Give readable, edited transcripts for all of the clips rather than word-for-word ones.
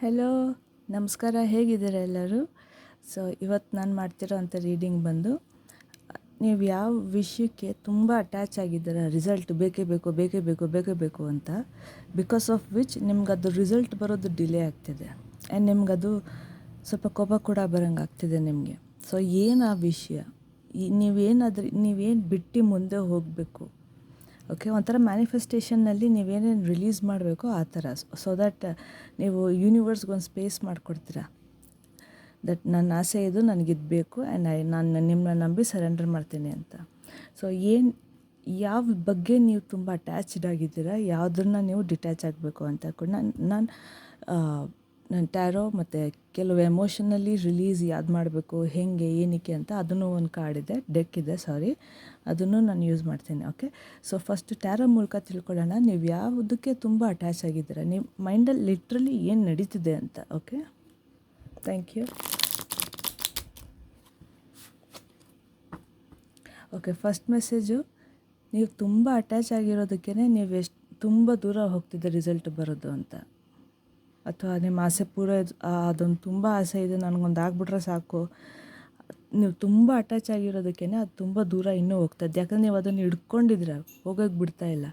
Hello, ನಮಸ್ಕಾರ. ಹೇಗಿದ್ದೀರಾ ಎಲ್ಲರೂ? ಸೊ ಇವತ್ತು ನಾನು ಮಾಡ್ತಿರೋ ಅಂಥ ರೀಡಿಂಗ್ ಬಂದು, ನೀವು ಯಾವ ವಿಷಯಕ್ಕೆ ತುಂಬ ಅಟ್ಯಾಚ್ ಆಗಿದ್ದೀರಾ, ರಿಸಲ್ಟ್ ಬೇಕೇ ಬೇಕು ಬೇಕೇ ಬೇಕು ಬೇಕೇ ಬೇಕು ಅಂತ, ಬಿಕಾಸ್ ಆಫ್ ವಿಚ್ ನಿಮ್ಗದು ರಿಸಲ್ಟ್ ಬರೋದು ಡಿಲೇ ಆಗ್ತಿದೆ ಆ್ಯಂಡ್ ನಿಮ್ಗದು ಸ್ವಲ್ಪ ಕೋಪ ಕೂಡ ಬರೋಂಗೆ ಆಗ್ತಿದೆ ನಿಮಗೆ. ಸೊ ಏನು ಆ ವಿಷಯ, ನೀವೇನು ಬಿಟ್ಟು ಮುಂದೆ ಹೋಗಬೇಕು, ಓಕೆ? ಒಂಥರ ಮ್ಯಾನಿಫೆಸ್ಟೇಷನ್ನಲ್ಲಿ ನೀವೇನೇನು ರಿಲೀಸ್ ಮಾಡಬೇಕೋ ಆ ಥರ, ಸೊ ದ್ಯಾಟ್ ನೀವು ಯೂನಿವರ್ಸ್ಗೊಂದು ಸ್ಪೇಸ್ ಮಾಡಿಕೊಡ್ತೀರಾ. ದಟ್ ನನ್ನ ಆಸೆ ಇದು, ನನಗಿದು ಬೇಕು ಆ್ಯಂಡ್ ನಾನು ನಿಮ್ಮನ್ನ ನಂಬಿ ಸರೆಂಡರ್ ಮಾಡ್ತೀನಿ ಅಂತ. ಸೊ ಯಾವ ಬಗ್ಗೆ ನೀವು ತುಂಬ ಅಟ್ಯಾಚ್ಡ್ ಆಗಿದ್ದೀರಾ, ಯಾವುದನ್ನ ನೀವು ಡಿಟ್ಯಾಚ್ ಆಗಬೇಕು ಅಂತ ಕೂಡ ನಾನು ಟ್ಯಾರೋ ಮತ್ತು ಕೆಲವು ಎಮೋಷನಲ್ಲಿ ರಿಲೀಸ್ ಯಾವ್ದು ಮಾಡಬೇಕು, ಹೇಗೆ, ಏನಕ್ಕೆ ಅಂತ ಅದನ್ನು ಒಂದು ಕಾರ್ಡ್ ಡೆಕ್ ಇದೆ, ಅದನ್ನು ನಾನು ಯೂಸ್ ಮಾಡ್ತೀನಿ. ಓಕೆ, ಸೊ ಫಸ್ಟ್ ಟ್ಯಾರೋ ಮೂಲಕ ತಿಳ್ಕೊಳ್ಳೋಣ ನೀವು ಯಾವುದಕ್ಕೆ ತುಂಬ ಅಟ್ಯಾಚ್ ಆಗಿದ್ದೀರಾ, ನೀವು ಮೈಂಡಲ್ಲಿ ಲಿಟ್ರಲಿ ಏನು ನಡೀತಿದೆ ಅಂತ. Okay, thank you. Okay, first message, ನೀವು ತುಂಬ ಅಟ್ಯಾಚ್ ಆಗಿರೋದಕ್ಕೇ ನೀವು ತುಂಬ ದೂರ ಹೋಗ್ತಿದ್ದೆ ರಿಸಲ್ಟ್ ಬರೋದು ಅಂತ, ಅಥವಾ ನಿಮ್ಮ ಆಸೆ ಅದೊಂದು ತುಂಬ ಆಸೆ ಇದೆ, ನನಗೊಂದು ಆಗ್ಬಿಟ್ರೆ ಸಾಕು, ನೀವು ತುಂಬ ಅಟ್ಯಾಚ್ ಆಗಿರೋದಕ್ಕೇ ಅದು ತುಂಬ ದೂರ ಇನ್ನೂ ಹೋಗ್ತದೆ. ಯಾಕಂದರೆ ನೀವು ಅದನ್ನು ಹಿಡ್ಕೊಂಡಿದ್ರೆ ಹೋಗೋಕ್ಕೆ ಬಿಡ್ತಾಯಿಲ್ಲ,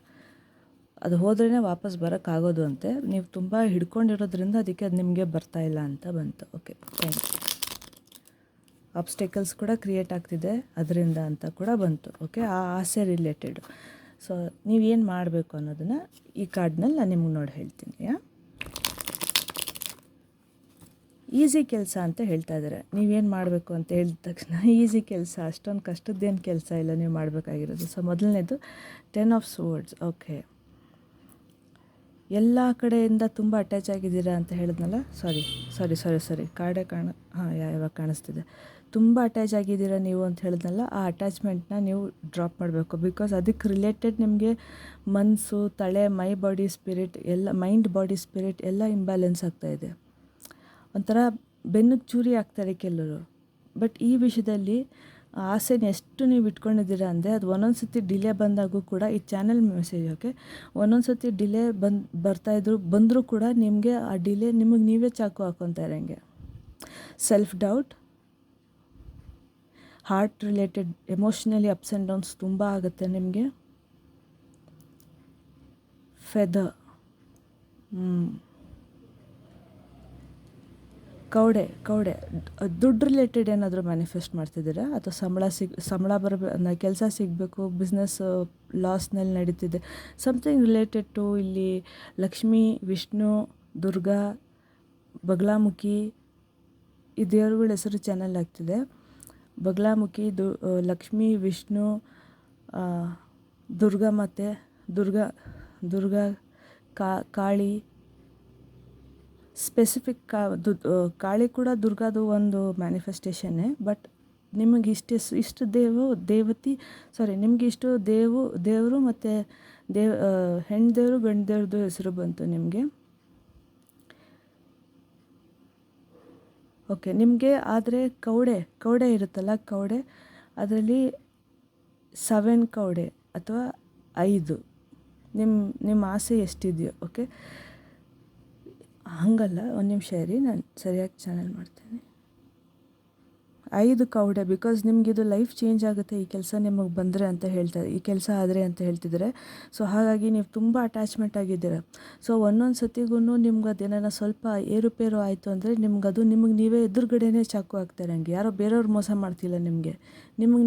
ಅದು ಹೋದ್ರೇ ವಾಪಸ್ ಬರೋಕ್ಕಾಗೋದು ಅಂತೆ. ನೀವು ತುಂಬ ಹಿಡ್ಕೊಂಡಿರೋದ್ರಿಂದ ಅದಕ್ಕೆ ಅದು ನಿಮಗೆ ಬರ್ತಾಯಿಲ್ಲ ಅಂತ ಬಂತು. Okay, thank you. ಆಬ್ಸ್ಟೆಕಲ್ಸ್ ಕೂಡ ಕ್ರಿಯೇಟ್ ಆಗ್ತಿದೆ ಅದರಿಂದ ಅಂತ ಕೂಡ ಬಂತು. ಓಕೆ, ಆ ಆಸೆ ರಿಲೇಟೆಡು. ಸೊ ನೀವೇನು ಮಾಡಬೇಕು ಅನ್ನೋದನ್ನು ಈ ಕಾರ್ಡ್ನಲ್ಲಿ ನಾನು ನಿಮ್ಗೆ ನೋಡಿ ಹೇಳ್ತೀನಿ. ಈಸಿ ಕೆಲಸ ಅಂತ ಹೇಳ್ತಾ ಇದ್ದಾರೆ. ನೀವೇನು ಮಾಡಬೇಕು ಅಂತ ಹೇಳಿದ ತಕ್ಷಣ ಈಸಿ ಕೆಲಸ, ಅಷ್ಟೊಂದು ಕಷ್ಟದ್ದೇನು ಕೆಲಸ ಇಲ್ಲ ನೀವು ಮಾಡಬೇಕಾಗಿರೋದು. ಸೊ ಮೊದಲನೇದು 10 ಆಫ್ ಸ್ವರ್ಡ್ಸ್. ಓಕೆ, ಎಲ್ಲ ಕಡೆಯಿಂದ ತುಂಬ ಅಟ್ಯಾಚ್ ಆಗಿದ್ದೀರಾ ಅಂತ ಹೇಳಿದ್ನಲ್ಲ, ಸಾರಿ ಕಾರ್ಡೇ ಯಾವಾಗ ಕಾಣಿಸ್ತಿದೆ. ತುಂಬ ಅಟ್ಯಾಚ್ ಆಗಿದ್ದೀರಾ ನೀವು ಅಂತ ಹೇಳಿದ್ನಲ್ಲ, ಆ ಅಟ್ಯಾಚ್ಮೆಂಟ್ನ ನೀವು ಡ್ರಾಪ್ ಮಾಡಬೇಕು. ಬಿಕಾಸ್ ಅದಕ್ಕೆ ರಿಲೇಟೆಡ್ ನಿಮಗೆ ಮನಸ್ಸು, ತಲೆ, ಮೈಂಡ್ ಬಾಡಿ ಸ್ಪಿರಿಟ್ ಎಲ್ಲ ಇಂಬ್ಯಾಲೆನ್ಸ್ ಆಗ್ತಾಯಿದೆ. ಒಂಥರ ಬೆನ್ನಿಗೆ ಚೂರಿ ಆಗ್ತಾರೆ ಕೆಲವರು. ಬಟ್ ಈ ವಿಷಯದಲ್ಲಿ ಆಸೆನ ಎಷ್ಟು ನೀವು ಇಟ್ಕೊಂಡಿದ್ದೀರಾ ಅಂದರೆ ಅದು ಒಂದೊಂದು ಸತಿ ಡಿಲೇ ಬಂದಾಗೂ ಕೂಡ, ಈ ಚಾನಲ್ ಮೆಸೇಜ್. ಓಕೆ, ಒಂದೊಂದು ಸತಿ ಡಿಲೇ ಬಂದರೂ ಕೂಡ ನಿಮಗೆ ಆ ಡಿಲೇ ನಿಮಗೆ ನೀವೇ ಚಾಕು ಹಾಕೊತಾ ಇರೋಂಗೆ. Self doubt, heart related emotionally ups and downs ತುಂಬ ಆಗುತ್ತೆ ನಿಮಗೆ. ಫೆದರ್, ಕೌಡೆ, ದುಡ್ಡು ರಿಲೇಟೆಡ್ ಏನಾದರೂ ಮ್ಯಾನಿಫೆಸ್ಟ್ ಮಾಡ್ತಿದ್ದೀರಾ, ಅಥವಾ ಸಂಬಳ ಬರಬೇಕು, ಕೆಲಸ ಸಿಗಬೇಕು, ಬಿಸ್ನೆಸ್ ಲಾಸ್ನಲ್ಲಿ ನಡೀತಿದೆ, ಸಮಥಿಂಗ್ ರಿಲೇಟೆಡ್ ಟು. ಇಲ್ಲಿ ಲಕ್ಷ್ಮಿ, ವಿಷ್ಣು, ದುರ್ಗಾ, ಬಗಲಾಮುಖಿ, ಈ ದೇವರುಗಳ ಹೆಸರು ಚಾನಲ್ ಆಗ್ತಿದೆ. ಬಗಲಾಮುಖಿ, ಲಕ್ಷ್ಮಿ, ವಿಷ್ಣು, ದುರ್ಗಾ, ಮತ್ತು ದುರ್ಗಾ, ಕಾಳಿ, ಸ್ಪೆಸಿಫಿಕ್ ಕಾಳಿ ಕೂಡ ದುರ್ಗಾದು ಒಂದು ಮ್ಯಾನಿಫೆಸ್ಟೇಷನ್ನೇ. ಬಟ್ ನಿಮಗೆ ಇಷ್ಟು ನಿಮಗೆ ಇಷ್ಟು ದೇವರು ಮತ್ತು ಹೆಣ್ಣು ದೇವರು, ಗಂಡು ದೇವ್ರದ್ದು ಹೆಸರು ಬಂತು ನಿಮಗೆ. ಓಕೆ, ನಿಮಗೆ ಆದರೆ ಕೌಡೆ ಇರುತ್ತಲ್ಲ, ಅದರಲ್ಲಿ 7 ಕೌಡೆ ಅಥವಾ 5 ನಿಮ್ಮ ಆಸೆ ಎಷ್ಟಿದೆಯೋ. ಓಕೆ, ಹಾಗಲ್ಲ, ಒಂದು ನಿಮಿಷ ಇರಿ, ನಾನು ಸರಿಯಾಗಿ ಚಾನಲ್ ಮಾಡ್ತೀನಿ. 5 ಕೌಡೆ, ಬಿಕಾಸ್ ನಿಮಗಿದು ಲೈಫ್ ಚೇಂಜ್ ಆಗುತ್ತೆ ಈ ಕೆಲಸ ನಿಮಗೆ ಬಂದರೆ ಅಂತ ಈ ಕೆಲಸ ಆದರೆ ಅಂತ ಹೇಳ್ತಿದ್ದಾರೆ. ಸೊ ಹಾಗಾಗಿ ನೀವು ತುಂಬ ಅಟ್ಯಾಚ್ಮೆಂಟ್ ಆಗಿದ್ದೀರ. ಸೊ ಒಂದೊಂದು ಸತಿಗೂ ನಿಮ್ಗೆ ಅದೇನಾರ ಸ್ವಲ್ಪ ಏರುಪೇರು ಆಯಿತು ಅಂದರೆ ನಿಮಗೆ ನೀವೇ ಎದುರುಗಡೆನೇ ಚಾಕು ಹಾಕ್ತಾರಂಗೆ. ಯಾರೋ ಬೇರೆಯವ್ರು ಮೋಸ ಮಾಡ್ತಿಲ್ಲ, ನಿಮಗೆ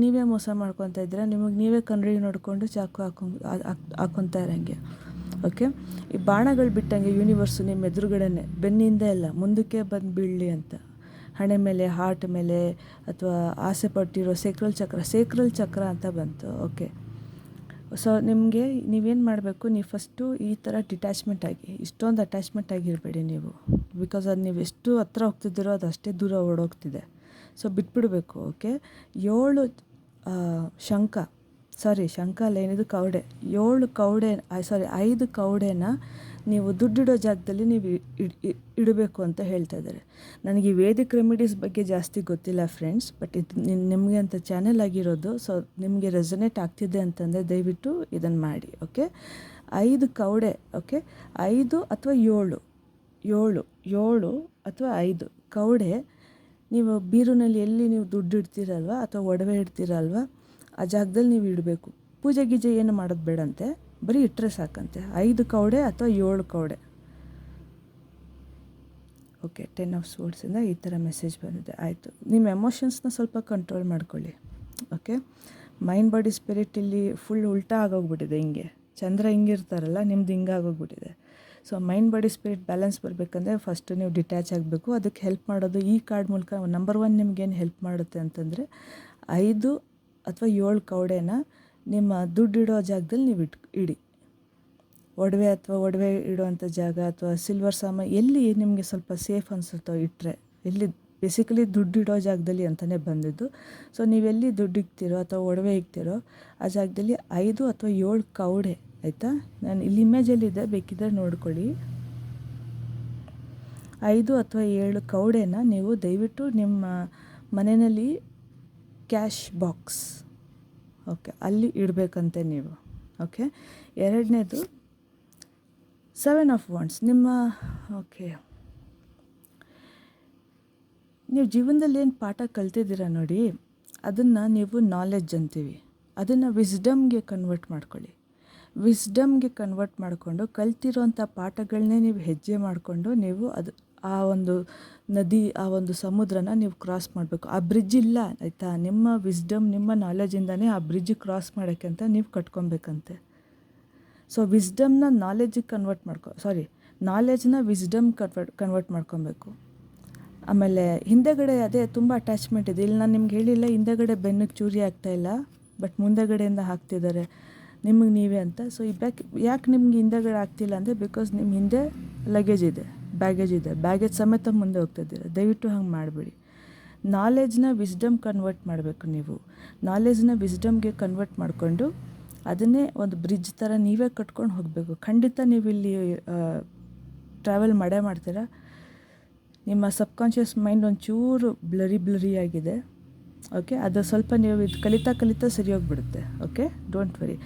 ನೀವೇ ಮೋಸ ಮಾಡ್ಕೊತಾ ಇದ್ದೀರ. ನಿಮಗೆ ನೀವೇ ಕಣ್ಣಿಗೆ ನೋಡಿಕೊಂಡು ಚಾಕು ಹಾಕ್ಕೊತಾ ಇರೋಂಗೆ. ಓಕೆ, ಈ ಬಾಣಗಳು ಬಿಟ್ಟಂಗೆ ಯೂನಿವರ್ಸು ನಿಮ್ಮ ಎದುರುಗಡೆನೆ, ಬೆನ್ನಿಂದ ಎಲ್ಲ ಮುಂದಕ್ಕೆ ಬಂದು ಬೀಳಲಿ ಅಂತ. ಹಣೆ ಮೇಲೆ, ಹಾರ್ಟ್ ಮೇಲೆ, ಅಥವಾ ಆಸೆ ಪಟ್ಟಿರೋ ಸೇಕ್ರಲ್ ಚಕ್ರ ಅಂತ ಬಂತು. ಓಕೆ, ಸೊ ನೀವೇನು ಮಾಡಬೇಕು, ನೀವು ಫಸ್ಟು ಈ ಥರ ಡಿಟ್ಯಾಚ್ಮೆಂಟ್ ಆಗಿ, ಇಷ್ಟೊಂದು ಅಟ್ಯಾಚ್ಮೆಂಟ್ ಆಗಿರಬೇಡಿ ನೀವು. ಬಿಕಾಸ್ ಅದು ನೀವು ಎಷ್ಟು ಹತ್ರ ಹೋಗ್ತಿದ್ದೀರೋ ಅದು ಅಷ್ಟೇ ದೂರ ಓಡೋಗ್ತಿದೆ. ಸೊ ಬಿಟ್ಬಿಡಬೇಕು. ಓಕೆ, 7 ಶಂಖ ಅಲ್ಲ, ಏನಿದು ಕೌಡೆ, 5 ಕೌಡೆನ ನೀವು ದುಡ್ಡಿಡೋ ಜಾಗದಲ್ಲಿ ನೀವು ಇಡಬೇಕು ಅಂತ ಹೇಳ್ತಾ ಇದ್ದಾರೆ. ನನಗೆ ಈ ವೇದಿಕ್ ರೆಮಿಡೀಸ್ ಬಗ್ಗೆ ಜಾಸ್ತಿ ಗೊತ್ತಿಲ್ಲ ಫ್ರೆಂಡ್ಸ್, ಬಟ್ ಇದು ನಿಮಗೆ ಅಂತ ಚಾನೆಲ್ ಆಗಿರೋದು. ಸೊ ನಿಮಗೆ ರೆಸನೇಟ್ ಆಗ್ತಿದೆ ಅಂತಂದರೆ ದಯವಿಟ್ಟು ಇದನ್ನು ಮಾಡಿ. ಓಕೆ, 5 ಕೌಡೆ. ಓಕೆ, 5 ಅಥವಾ 7 7 7 ಅಥವಾ 5 ಕವಡೆ ನೀವು ಬೀರುನಲ್ಲಿ ಎಲ್ಲಿ ನೀವು ದುಡ್ಡು ಇಡ್ತೀರಲ್ವ ಅಥವಾ ಒಡವೆ ಇಡ್ತೀರಲ್ವ ಆ ಜಾಗದಲ್ಲಿ ನೀವು ಇಡಬೇಕು. ಪೂಜೆ ಗೀಜೆ ಏನು ಮಾಡೋದು ಬೇಡಂತೆ, ಬರೀ ಇಟ್ಟರೆ ಸಾಕಂತೆ. 5 ಕವಡೆ ಅಥವಾ 7 ಕವಡೆ. ಓಕೆ, 10 ಆಫ್ ಸ್ವೋರ್ಡ್ಸಿಂದ ಈ ಥರ ಮೆಸೇಜ್ ಬಂದಿದೆ. ಆಯಿತು, ನಿಮ್ಮ ಎಮೋಷನ್ಸ್ನ ಸ್ವಲ್ಪ ಕಂಟ್ರೋಲ್ ಮಾಡ್ಕೊಳ್ಳಿ. ಓಕೆ, ಮೈಂಡ್ ಬಾಡಿ ಸ್ಪಿರಿಟ್ ಇಲ್ಲಿ ಫುಲ್ ಉಲ್ಟಾ ಆಗೋಗ್ಬಿಟ್ಟಿದೆ. ಹಿಂಗೆ ಚಂದ್ರ ಹಿಂಗಿರ್ತಾರಲ್ಲ, ನಿಮ್ದು ಹಿಂಗೆ ಆಗೋಗ್ಬಿಟ್ಟಿದೆ. So mind body spirit balance ಬರಬೇಕಂದ್ರೆ ಫಸ್ಟು ನೀವು ಡಿಟ್ಯಾಚ್ ಆಗಬೇಕು. ಅದಕ್ಕೆ ಹೆಲ್ಪ್ ಮಾಡೋದು ಈ ಕಾರ್ಡ್ ಮೂಲಕ. ನಂಬರ್ 1 ನಿಮ್ಗೇನು ಹೆಲ್ಪ್ ಮಾಡುತ್ತೆ ಅಂತಂದರೆ 5 ಅಥವಾ 7 ಕವಡೆನ ನಿಮ್ಮ ದುಡ್ಡಿಡೋ ಜಾಗದಲ್ಲಿ ನೀವು ಇಡಿ. ಒಡವೆ ಇಡುವಂಥ ಜಾಗ ಅಥವಾ ಸಿಲ್ವರ್ ಸಾಮಾನು ಎಲ್ಲಿ ನಿಮಗೆ ಸ್ವಲ್ಪ ಸೇಫ್ ಅನಿಸುತ್ತೋ ಇಟ್ಟರೆ. ಎಲ್ಲಿ ಬೇಸಿಕಲಿ ದುಡ್ಡಿಡೋ ಜಾಗದಲ್ಲಿ ಅಂತಲೇ ಬಂದಿದ್ದು. ಸೊ ನೀವೆಲ್ಲಿ ದುಡ್ಡು ಇಕ್ತಿರೋ ಅಥವಾ ಒಡವೆ ಇಕ್ತಿರೋ ಆ ಜಾಗದಲ್ಲಿ 5 ಅಥವಾ 7 ಕವಡೆ, ಆಯಿತಾ? ನಾನು ಇಲ್ಲಿ ಇಮೇಜಲ್ಲಿದೆ, ಬೇಕಿದ್ದರೆ ನೋಡ್ಕೊಳ್ಳಿ. 5 ಅಥವಾ 7 ಕವಡೆನ ನೀವು ದಯವಿಟ್ಟು ನಿಮ್ಮ ಮನೆಯಲ್ಲಿ ಕ್ಯಾಶ್ ಬಾಕ್ಸ್, ಓಕೆ, ಅಲ್ಲಿ ಇಡಬೇಕಂತೆ ನೀವು. ಓಕೆ, ಎರಡನೇದು 7 ಆಫ್ ವಾಂಡ್ಸ್. ಓಕೆ, ನೀವು ಜೀವನದಲ್ಲಿ ಏನು ಪಾಠ ಕಲ್ತಿದ್ದೀರ ನೋಡಿ, ಅದನ್ನು ನೀವು ನಾಲೆಡ್ಜ್ ಅಂತೀವಿ. ಅದನ್ನು ವಿಸ್ಡಮ್ಗೆ ಕನ್ವರ್ಟ್ ಮಾಡ್ಕೊಳ್ಳಿ. ವಿಸ್ಡಮ್ಗೆ ಕನ್ವರ್ಟ್ ಮಾಡಿಕೊಂಡು ಕಲ್ತಿರೋಂಥ ಪಾಠಗಳನ್ನೇ ನೀವು ಹೆಜ್ಜೆ ಮಾಡಿಕೊಂಡು ನೀವು ಆ ಒಂದು ನದಿ, ಆ ಒಂದು ಸಮುದ್ರನ ನೀವು ಕ್ರಾಸ್ ಮಾಡಬೇಕು. ಆ ಬ್ರಿಡ್ಜ್ ಇಲ್ಲ, ಆಯಿತಾ? ನಿಮ್ಮ ವಿಸ್ಡಮ್, ನಿಮ್ಮ ನಾಲೆಜಿಂದನೇ ಆ ಬ್ರಿಡ್ಜ್ ಕ್ರಾಸ್ ಮಾಡೋಕ್ಕೆ ಅಂತ ನೀವು ಕಟ್ಕೊಬೇಕಂತೆ. ಸೊ ವಿಸ್ಡಮ್ನ ನಾಲೆಜಿಗೆ ನಾಲೆಜ್ನ ವಿಸ್ಡಮ್ ಕನ್ವರ್ಟ್ ಮಾಡ್ಕೊಬೇಕು. ಆಮೇಲೆ ಹಿಂದೆಗಡೆ ಅದೇ ತುಂಬ ಅಟ್ಯಾಚ್ಮೆಂಟ್ ಇದೆ. ಇಲ್ಲಿ ನಾನು ನಿಮ್ಗೆ ಹೇಳಿಲ್ಲ, ಹಿಂದೆಗಡೆ ಬೆನ್ನಿಗೆ ಚೂರಿ ಆಗ್ತಾಯಿಲ್ಲ, ಬಟ್ ಮುಂದೆಗಡೆಯಿಂದ ಹಾಕ್ತಿದ್ದಾರೆ ನಿಮಗೆ ನೀವೇ ಅಂತ. ಸೊ ಯಾಕೆ ನಿಮ್ಗೆ ಹಿಂದೆಗಡೆ ಆಗ್ತಿಲ್ಲ ಅಂದರೆ ಬಿಕಾಸ್ ನಿಮ್ಮ ಹಿಂದೆ ಲಗೇಜ್ ಇದೆ, ಬ್ಯಾಗೇಜ್ ಸಮೇತ ಮುಂದೆ ಹೋಗ್ತಾಯಿದ್ದೀರ. ದಯವಿಟ್ಟು ಹಂಗೆ ಮಾಡಬೇಡಿ. ನಾಲೆಜ್ನ ವಿಸ್ಡಮ್ ಕನ್ವರ್ಟ್ ಮಾಡಬೇಕು. ನೀವು ನಾಲೆಜ್ನ ವಿಸ್ಡಮ್ಗೆ ಕನ್ವರ್ಟ್ ಮಾಡಿಕೊಂಡು ಅದನ್ನೇ ಒಂದು ಬ್ರಿಡ್ಜ್ ಥರ ನೀವೇ ಕಟ್ಕೊಂಡು ಹೋಗಬೇಕು. ಖಂಡಿತ ನೀವು ಇಲ್ಲಿ ಟ್ರಾವೆಲ್ ಮಾಡ್ತೀರಾ. ನಿಮ್ಮ ಸಬ್ಕಾನ್ಷಿಯಸ್ ಮೈಂಡ್ ಒಂಚೂರು ಬ್ಲರಿ ಆಗಿದೆ. ಓಕೆ, ಅದು ಸ್ವಲ್ಪ ನೀವು ಇದು ಕಲಿತಾ ಸರಿ ಹೋಗ್ಬಿಡುತ್ತೆ. Okay, don't worry.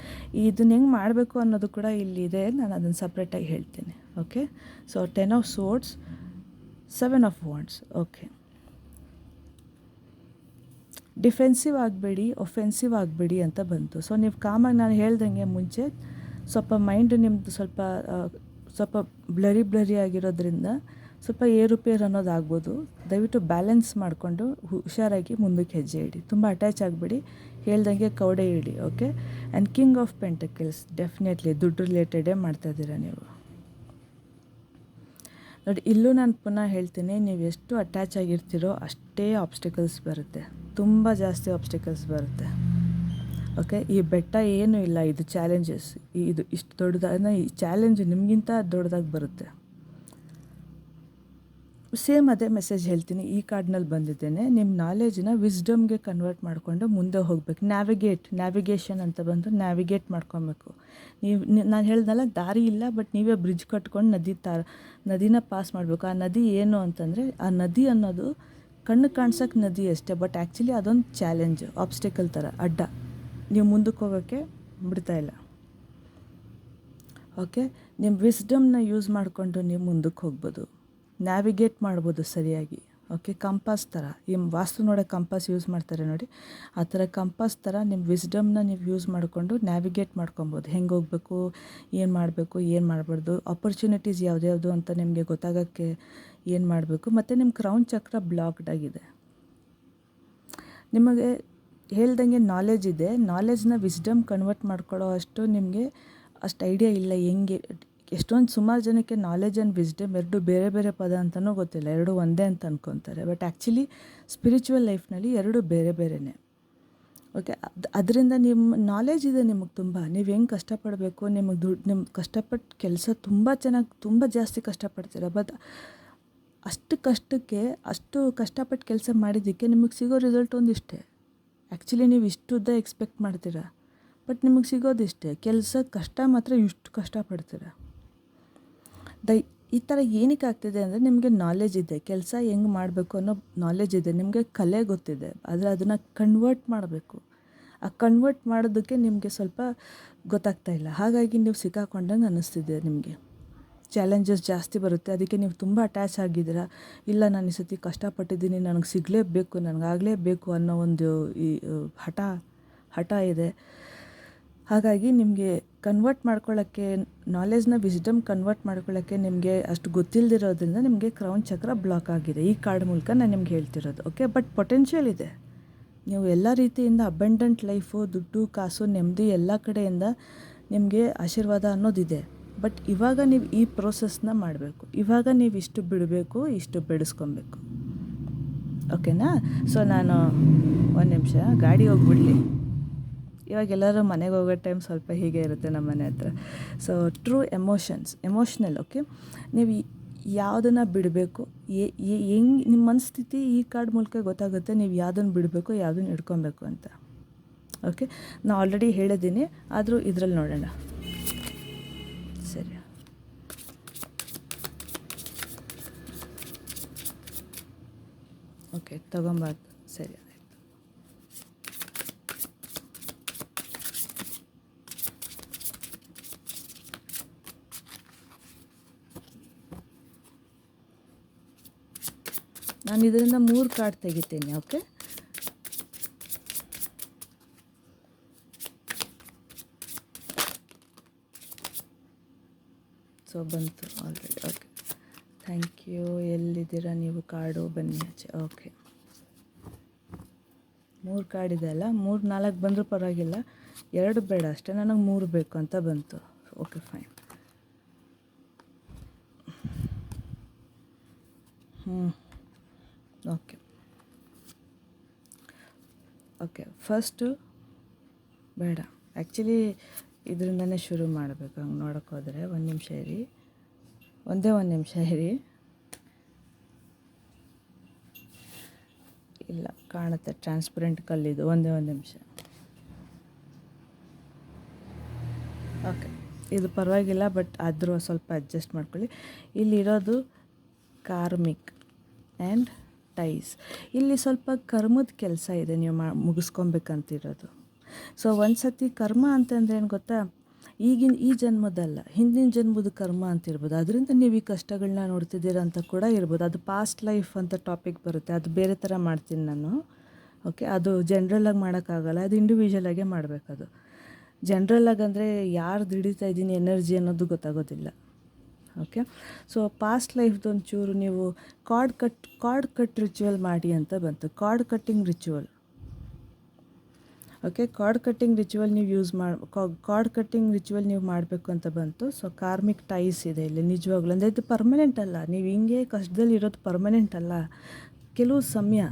ಇದನ್ನ ಹೆಂಗೆ ಮಾಡಬೇಕು ಅನ್ನೋದು ಕೂಡ ಇಲ್ಲಿದೆ, ನಾನು ಅದನ್ನು ಸಪ್ರೇಟಾಗಿ ಹೇಳ್ತೀನಿ. Okay, so 10 of swords, 7 of wands. Okay, defensive ಆಗಬೇಡಿ, ಒಫೆನ್ಸಿವ್ ಆಗಬೇಡಿ ಅಂತ ಬಂತು. ಸೊ ನೀವು ಕಾಮಾಗಿ ನಾನು ಹೇಳ್ದಂಗೆ ಮುಂಚೆ ಸ್ವಲ್ಪ ಮೈಂಡ್ ನಿಮ್ಮದು ಸ್ವಲ್ಪ ಬ್ಲರಿ ಆಗಿರೋದ್ರಿಂದ ಸ್ವಲ್ಪ ಏರುಪೇರು ಅನ್ನೋದಾಗ್ಬೋದು. ದಯವಿಟ್ಟು ಬ್ಯಾಲೆನ್ಸ್ ಮಾಡಿಕೊಂಡು ಹುಷಾರಾಗಿ ಮುಂದಕ್ಕೆ ಹೆಜ್ಜೆ ಇಡಿ. ತುಂಬ ಅಟ್ಯಾಚ್ ಆಗಬೇಡಿ, ಹೇಳ್ದಂಗೆ ಕವಡೆ ಇಡಿ. Okay, and king of pentacles, definitely ದುಡ್ಡು ರಿಲೇಟೆಡೇ ಮಾಡ್ತಾಯಿದ್ದೀರಾ ನೀವು. ನೋಡಿ, ಇಲ್ಲೂ ನಾನು ಪುನಃ ಹೇಳ್ತೀನಿ, ನೀವು ಎಷ್ಟು ಅಟ್ಯಾಚ್ ಆಗಿರ್ತೀರೋ ಅಷ್ಟೇ ಆಬ್ಸ್ಟಿಕಲ್ಸ್ ಬರುತ್ತೆ, ತುಂಬ ಜಾಸ್ತಿ ಆಬ್ಸ್ಟಿಕಲ್ಸ್ ಬರುತ್ತೆ. ಓಕೆ, ಈ ಬೆಟ್ಟ ಏನೂ ಇಲ್ಲ, ಇದು ಚಾಲೆಂಜಸ್. ಇದು ಇಷ್ಟು ದೊಡ್ಡದಾದ ಈ ಚಾಲೆಂಜ್ ನಿಮಗಿಂತ ದೊಡ್ಡದಾಗಿ ಬರುತ್ತೆ. ಸೇಮ್ ಅದೇ ಮೆಸೇಜ್ ಹೇಳ್ತೀನಿ, ಈ ಕಾರ್ಡ್ನಲ್ಲಿ ಬಂದಿದ್ದೇನೆ. ನಿಮ್ಮ ನಾಲೆಜ್ನ ವಿಸ್ಡಮ್ಗೆ ಕನ್ವರ್ಟ್ ಮಾಡಿಕೊಂಡು ಮುಂದೆ ಹೋಗಬೇಕು. ನ್ಯಾವಿಗೇಷನ್ ಅಂತ ಬಂದು ನ್ಯಾವಿಗೇಟ್ ಮಾಡ್ಕೊಬೇಕು. ನಾನು ಹೇಳ್ದಲ್ಲ, ದಾರಿ ಇಲ್ಲ, ಬಟ್ ನೀವೇ ಬ್ರಿಡ್ಜ್ ಕಟ್ಕೊಂಡು ನದಿನ ಪಾಸ್ ಮಾಡಬೇಕು. ಆ ನದಿ ಏನು ಅಂತಂದರೆ, ಆ ನದಿ ಅನ್ನೋದು ಕಣ್ಣು ಕಾಣ್ಸೋಕ್ಕೆ ನದಿ ಅಷ್ಟೇ, ಬಟ್ ಆ್ಯಕ್ಚುಲಿ ಅದೊಂದು ಚಾಲೆಂಜ್, ಆಬ್ಸ್ಟಿಕಲ್ ಥರ ಅಡ್ಡ. ನೀವು ಮುಂದಕ್ಕೆ ಹೋಗೋಕ್ಕೆ ಬಿಡ್ತಾಯಿಲ್ಲ. ಓಕೆ, ನಿಮ್ಮ ವಿಸ್ಡಮ್ನ ಯೂಸ್ ಮಾಡಿಕೊಂಡು ನೀವು ಮುಂದಕ್ಕೆ ಹೋಗ್ಬೋದು, ನ್ಯಾವಿಗೇಟ್ ಮಾಡ್ಬೋದು ಸರಿಯಾಗಿ. ಓಕೆ, ಕಂಪಾಸ್ ಥರ, ಈ ವಾಸ್ತು ನೋಡೋ ಕಂಪಾಸ್ ಯೂಸ್ ಮಾಡ್ತಾರೆ ನೋಡಿ, ಆ ಥರ ಕಂಪಾಸ್ ಥರ ನಿಮ್ಮ ವಿಸ್ಡಮ್ನ ನೀವು ಯೂಸ್ ಮಾಡಿಕೊಂಡು ನ್ಯಾವಿಗೇಟ್ ಮಾಡ್ಕೊಬೋದು. ಹೆಂಗೆ ಹೋಗಬೇಕು, ಏನು ಮಾಡಬೇಕು, ಏನು ಮಾಡಬಾರ್ದು, ಆಪರ್ಚುನಿಟೀಸ್ ಯಾವ್ದ್ಯಾವುದು ಅಂತ ನಿಮಗೆ ಗೊತ್ತಾಗೋಕ್ಕೆ ಏನು ಮಾಡಬೇಕು. ಮತ್ತು ನಿಮ್ಮ ಕ್ರೌನ್ ಚಕ್ರ ಬ್ಲಾಕ್ಡ್ ಆಗಿದೆ. ನಿಮಗೆ ಹೇಳ್ದಂಗೆ ನಾಲೆಜ್ ಇದೆ, ನಾಲೆಜ್ನ ವಿಸ್ಡಮ್ ಕನ್ವರ್ಟ್ ಮಾಡ್ಕೊಳ್ಳೋ ಅಷ್ಟು ನಿಮಗೆ ಅಷ್ಟು ಐಡಿಯಾ ಇಲ್ಲ. ಹೆಂಗೆ ಎಷ್ಟೊಂದು ಸುಮಾರು ಜನಕ್ಕೆ ನಾಲೆಜ್ ಆ್ಯಂಡ್ ವಿಸ್ಡಮ್ ಎರಡು ಬೇರೆ ಬೇರೆ ಪದ ಅಂತಲೂ ಗೊತ್ತಿಲ್ಲ, ಎರಡು ಒಂದೇ ಅಂತ ಅಂದ್ಕೊತಾರೆ. ಬಟ್ ಆ್ಯಕ್ಚುಲಿ ಸ್ಪಿರಿಚುವಲ್ ಲೈಫ್ನಲ್ಲಿ ಎರಡು ಬೇರೆ ಬೇರೆಯೇ. ಓಕೆ, ಅದರಿಂದ ನಿಮ್ಮ ನಾಲೆಜ್ ಇದೆ ನಿಮಗೆ ತುಂಬ. ನೀವು ಹೆಂಗೆ ಕಷ್ಟಪಡಬೇಕು, ನಿಮ್ಮ ಕಷ್ಟಪಟ್ಟು ಕೆಲಸ ತುಂಬ ಜಾಸ್ತಿ ಕಷ್ಟಪಡ್ತೀರ. ಬಟ್ ಅಷ್ಟು ಕಷ್ಟಪಟ್ಟು ಕೆಲಸ ಮಾಡಿದ್ದಕ್ಕೆ ನಿಮಗೆ ಸಿಗೋ ರಿಸಲ್ಟ್ ಒಂದಿಷ್ಟೇ. ಆ್ಯಕ್ಚುಲಿ ನೀವು ಇಷ್ಟುದ್ದ ಎಕ್ಸ್ಪೆಕ್ಟ್ ಮಾಡ್ತೀರಾ, ಬಟ್ ನಿಮಗೆ ಸಿಗೋದಿಷ್ಟೇ. ಕೆಲಸ ಕಷ್ಟ ಮಾತ್ರ ಇಷ್ಟು ಕಷ್ಟಪಡ್ತೀರ. ಈ ಥರ ಏನಕ್ಕೆ ಆಗ್ತಿದೆ ಅಂದರೆ ನಿಮಗೆ ನಾಲೆಜ್ ಇದೆ, ಕೆಲಸ ಹೆಂಗೆ ಮಾಡಬೇಕು ಅನ್ನೋ ನಾಲೆಜ್ ಇದೆ, ನಿಮಗೆ ಕಲೆ ಗೊತ್ತಿದೆ. ಆದರೆ ಅದನ್ನು ಕನ್ವರ್ಟ್ ಮಾಡಬೇಕು. ಆ ಕನ್ವರ್ಟ್ ಮಾಡೋದಕ್ಕೆ ನಿಮಗೆ ಸ್ವಲ್ಪ ಗೊತ್ತಾಗ್ತಾ ಇಲ್ಲ. ಹಾಗಾಗಿ ನೀವು ಸಿಕ್ಕಾಕೊಂಡಂಗೆ ಅನ್ನಿಸ್ತಿದೆ ನಿಮಗೆ. ಚಾಲೆಂಜಸ್ ಜಾಸ್ತಿ ಬರುತ್ತೆ. ಅದಕ್ಕೆ ನೀವು ತುಂಬ ಅಟ್ಯಾಚ್ ಆಗಿದ್ದೀರಾ. ಇಲ್ಲ ನಾನು ಈ ಸತಿ ಕಷ್ಟಪಟ್ಟಿದ್ದೀನಿ, ನನಗೆ ಸಿಗಲೇಬೇಕು, ನನಗಾಗಲೇಬೇಕು ಅನ್ನೋ ಒಂದು ಈ ಹಠ ಇದೆ. ಹಾಗಾಗಿ ನಿಮಗೆ ಕನ್ವರ್ಟ್ ಮಾಡ್ಕೊಳ್ಳೋಕ್ಕೆ, ನಾಲೆಜ್ನ ವಿಸ್ಡಮ್ ಕನ್ವರ್ಟ್ ಮಾಡ್ಕೊಳ್ಳೋಕ್ಕೆ ನಿಮಗೆ ಅಷ್ಟು ಗೊತ್ತಿಲ್ಲದಿರೋದ್ರಿಂದ ನಿಮಗೆ ಕ್ರೌನ್ ಚಕ್ರ ಬ್ಲಾಕ್ ಆಗಿದೆ. ಈ ಕಾರ್ಡ್ ಮೂಲಕ ನಾನು ನಿಮ್ಗೆ ಹೇಳ್ತಿರೋದು. ಓಕೆ, ಬಟ್ ಪೊಟೆನ್ಷಿಯಲ್ ಇದೆ. ನೀವು ಎಲ್ಲ ರೀತಿಯಿಂದ ಅಬಂಡೆಂಟ್ ಲೈಫು, ದುಡ್ಡು, ಕಾಸು, ನೆಮ್ಮದಿ ಎಲ್ಲ ಕಡೆಯಿಂದ ನಿಮಗೆ ಆಶೀರ್ವಾದ ಅನ್ನೋದಿದೆ. ಬಟ್ ಇವಾಗ ನೀವು ಈ ಪ್ರೋಸೆಸ್ನ ಮಾಡಬೇಕು. ಇವಾಗ ನೀವು ಇಷ್ಟು ಬಿಡಬೇಕು, ಇಷ್ಟು ಬೆಳೆಸ್ಕೊಬೇಕು. ಓಕೆನಾ? ಸೊ ನಾನು ಒಂದು ನಿಮಿಷ ಗಾಡಿ ಹೋಗ್ಬಿಡಲಿ. ಇವಾಗ ಎಲ್ಲರೂ ಮನೆಗೆ ಹೋಗೋ ಟೈಮ್ ಸ್ವಲ್ಪ ಹೀಗೆ ಇರುತ್ತೆ ನಮ್ಮ ಮನೆ ಹತ್ರ. So true emotional. ಓಕೆ, ನೀವು ಯಾವುದನ್ನು ಬಿಡಬೇಕು, ಹೆಂಗೆ ನಿಮ್ಮ ಮನಸ್ಥಿತಿ ಈ ಕಾರ್ಡ್ ಮೂಲಕ ಗೊತ್ತಾಗುತ್ತೆ ನೀವು ಯಾವುದನ್ನು ಬಿಡಬೇಕು, ಯಾವುದನ್ನು ಹಿಡ್ಕೊಬೇಕು ಅಂತ. ಓಕೆ, ನಾನು ಆಲ್ರೆಡಿ ಹೇಳಿದ್ದೀನಿ, ಆದರೂ ಇದರಲ್ಲಿ ನೋಡೋಣ. ಸರಿ, ಓಕೆ, ತಗೊಂಬಾರ್ದು. ಸರಿ, ಆಯಿತು. ನಾನು ಇದರಿಂದ 3 ಕಾರ್ಡ್ ತೆಗಿತೀನಿ. ಓಕೆ, ಸೊ ಬಂತು ಆಲ್ರೆಡಿ. Okay, thank you. ಎಲ್ಲಿದ್ದೀರಾ ನೀವು? ಕಾರ್ಡು ಬನ್ನಿ ಆಚೆ. ಓಕೆ, 3 ಕಾರ್ಡ್ ಇದೆ ಅಲ್ಲ, 3-4 ಬಂದರೂ ಪರವಾಗಿಲ್ಲ, 2 ಬೇಡ ಅಷ್ಟೇ, ನನಗೆ 3 ಬೇಕು ಅಂತ ಬಂತು. Okay, fine. ಓಕೆ, ಫಸ್ಟು ಬೇಡ, ಆ್ಯಕ್ಚುಲಿ ಇದರಿಂದನೇ ಶುರು ಮಾಡಬೇಕು. ಹಂಗೆ ನೋಡೋಕೆ ಹೋದರೆ ಒಂದು ನಿಮಿಷ ಇರಿ, ಒಂದೇ ಒಂದು ನಿಮಿಷ ಇರಿ. ಇಲ್ಲ, ಕಾಣುತ್ತೆ ಟ್ರಾನ್ಸ್ಪರೆಂಟ್ ಕಲ್ಲಿದು. ಒಂದೇ ಒಂದು ನಿಮಿಷ. ಓಕೆ, ಇದು ಪರವಾಗಿಲ್ಲ, ಬಟ್ ಆದರೂ ಸ್ವಲ್ಪ ಅಡ್ಜಸ್ಟ್ ಮಾಡ್ಕೊಳ್ಳಿ. ಇಲ್ಲಿರೋದು ಕಾರ್ಮಿಕ್ ಆ್ಯಂಡ್ ಟೈಸ್. ಇಲ್ಲಿ ಸ್ವಲ್ಪ ಕರ್ಮದ ಕೆಲಸ ಇದೆ, ನೀವು ಮುಗಿಸ್ಕೊಬೇಕಂತಿರೋದು. ಸೊ ಒಂದು ಸತಿ ಕರ್ಮ ಅಂತಂದರೆ ಏನು ಗೊತ್ತಾ, ಈಗಿನ ಈ ಜನ್ಮದಲ್ಲ, ಹಿಂದಿನ ಜನ್ಮದ ಕರ್ಮ ಅಂತಿರ್ಬೋದು. ಅದರಿಂದ ನೀವು ಈ ಕಷ್ಟಗಳನ್ನ ನೋಡ್ತಿದ್ದೀರ ಅಂತ ಕೂಡ ಇರ್ಬೋದು. ಅದು ಪಾಸ್ಟ್ ಲೈಫ್ ಅಂತ ಟಾಪಿಕ್ ಬರುತ್ತೆ, ಅದು ಬೇರೆ ಥರ ಮಾಡ್ತೀನಿ ನಾನು. ಓಕೆ, ಅದು ಜನ್ರಲಾಗಿ ಮಾಡೋಕ್ಕಾಗಲ್ಲ, ಅದು ಇಂಡಿವಿಜುವಲಾಗೇ ಮಾಡಬೇಕದು. ಜನ್ರಲಾಗಿ ಅಂದರೆ ಯಾರ್ದು ಹಿಡಿತಾ ಇದ್ದೀನಿ ಎನರ್ಜಿ ಅನ್ನೋದು ಗೊತ್ತಾಗೋದಿಲ್ಲ. ಓಕೆ, ಸೊ ಪಾಸ್ಟ್ ಲೈಫ್ದು ಒಂಚೂರು ನೀವು ಕಾರ್ಡ್ ಕಟ್ ರಿಚುವಲ್ ಮಾಡಿ ಅಂತ ಬಂತು. Card cutting ritual. Okay, card cutting ritual ನೀವು ಮಾಡಬೇಕು ಅಂತ ಬಂತು. ಸೊ ಕಾರ್ಮಿಕ್ ಟೈಸ್ ಇದೆ ಇಲ್ಲಿ. ನಿಜವಾಗ್ಲೂ ಅಂದರೆ ಇದು ಪರ್ಮನೆಂಟ್ ಅಲ್ಲ, ನೀವು ಹಿಂಗೆ ಕಷ್ಟದಲ್ಲಿ ಇರೋದು ಪರ್ಮನೆಂಟ್ ಅಲ್ಲ. ಕೆಲವು ಸಮಯ,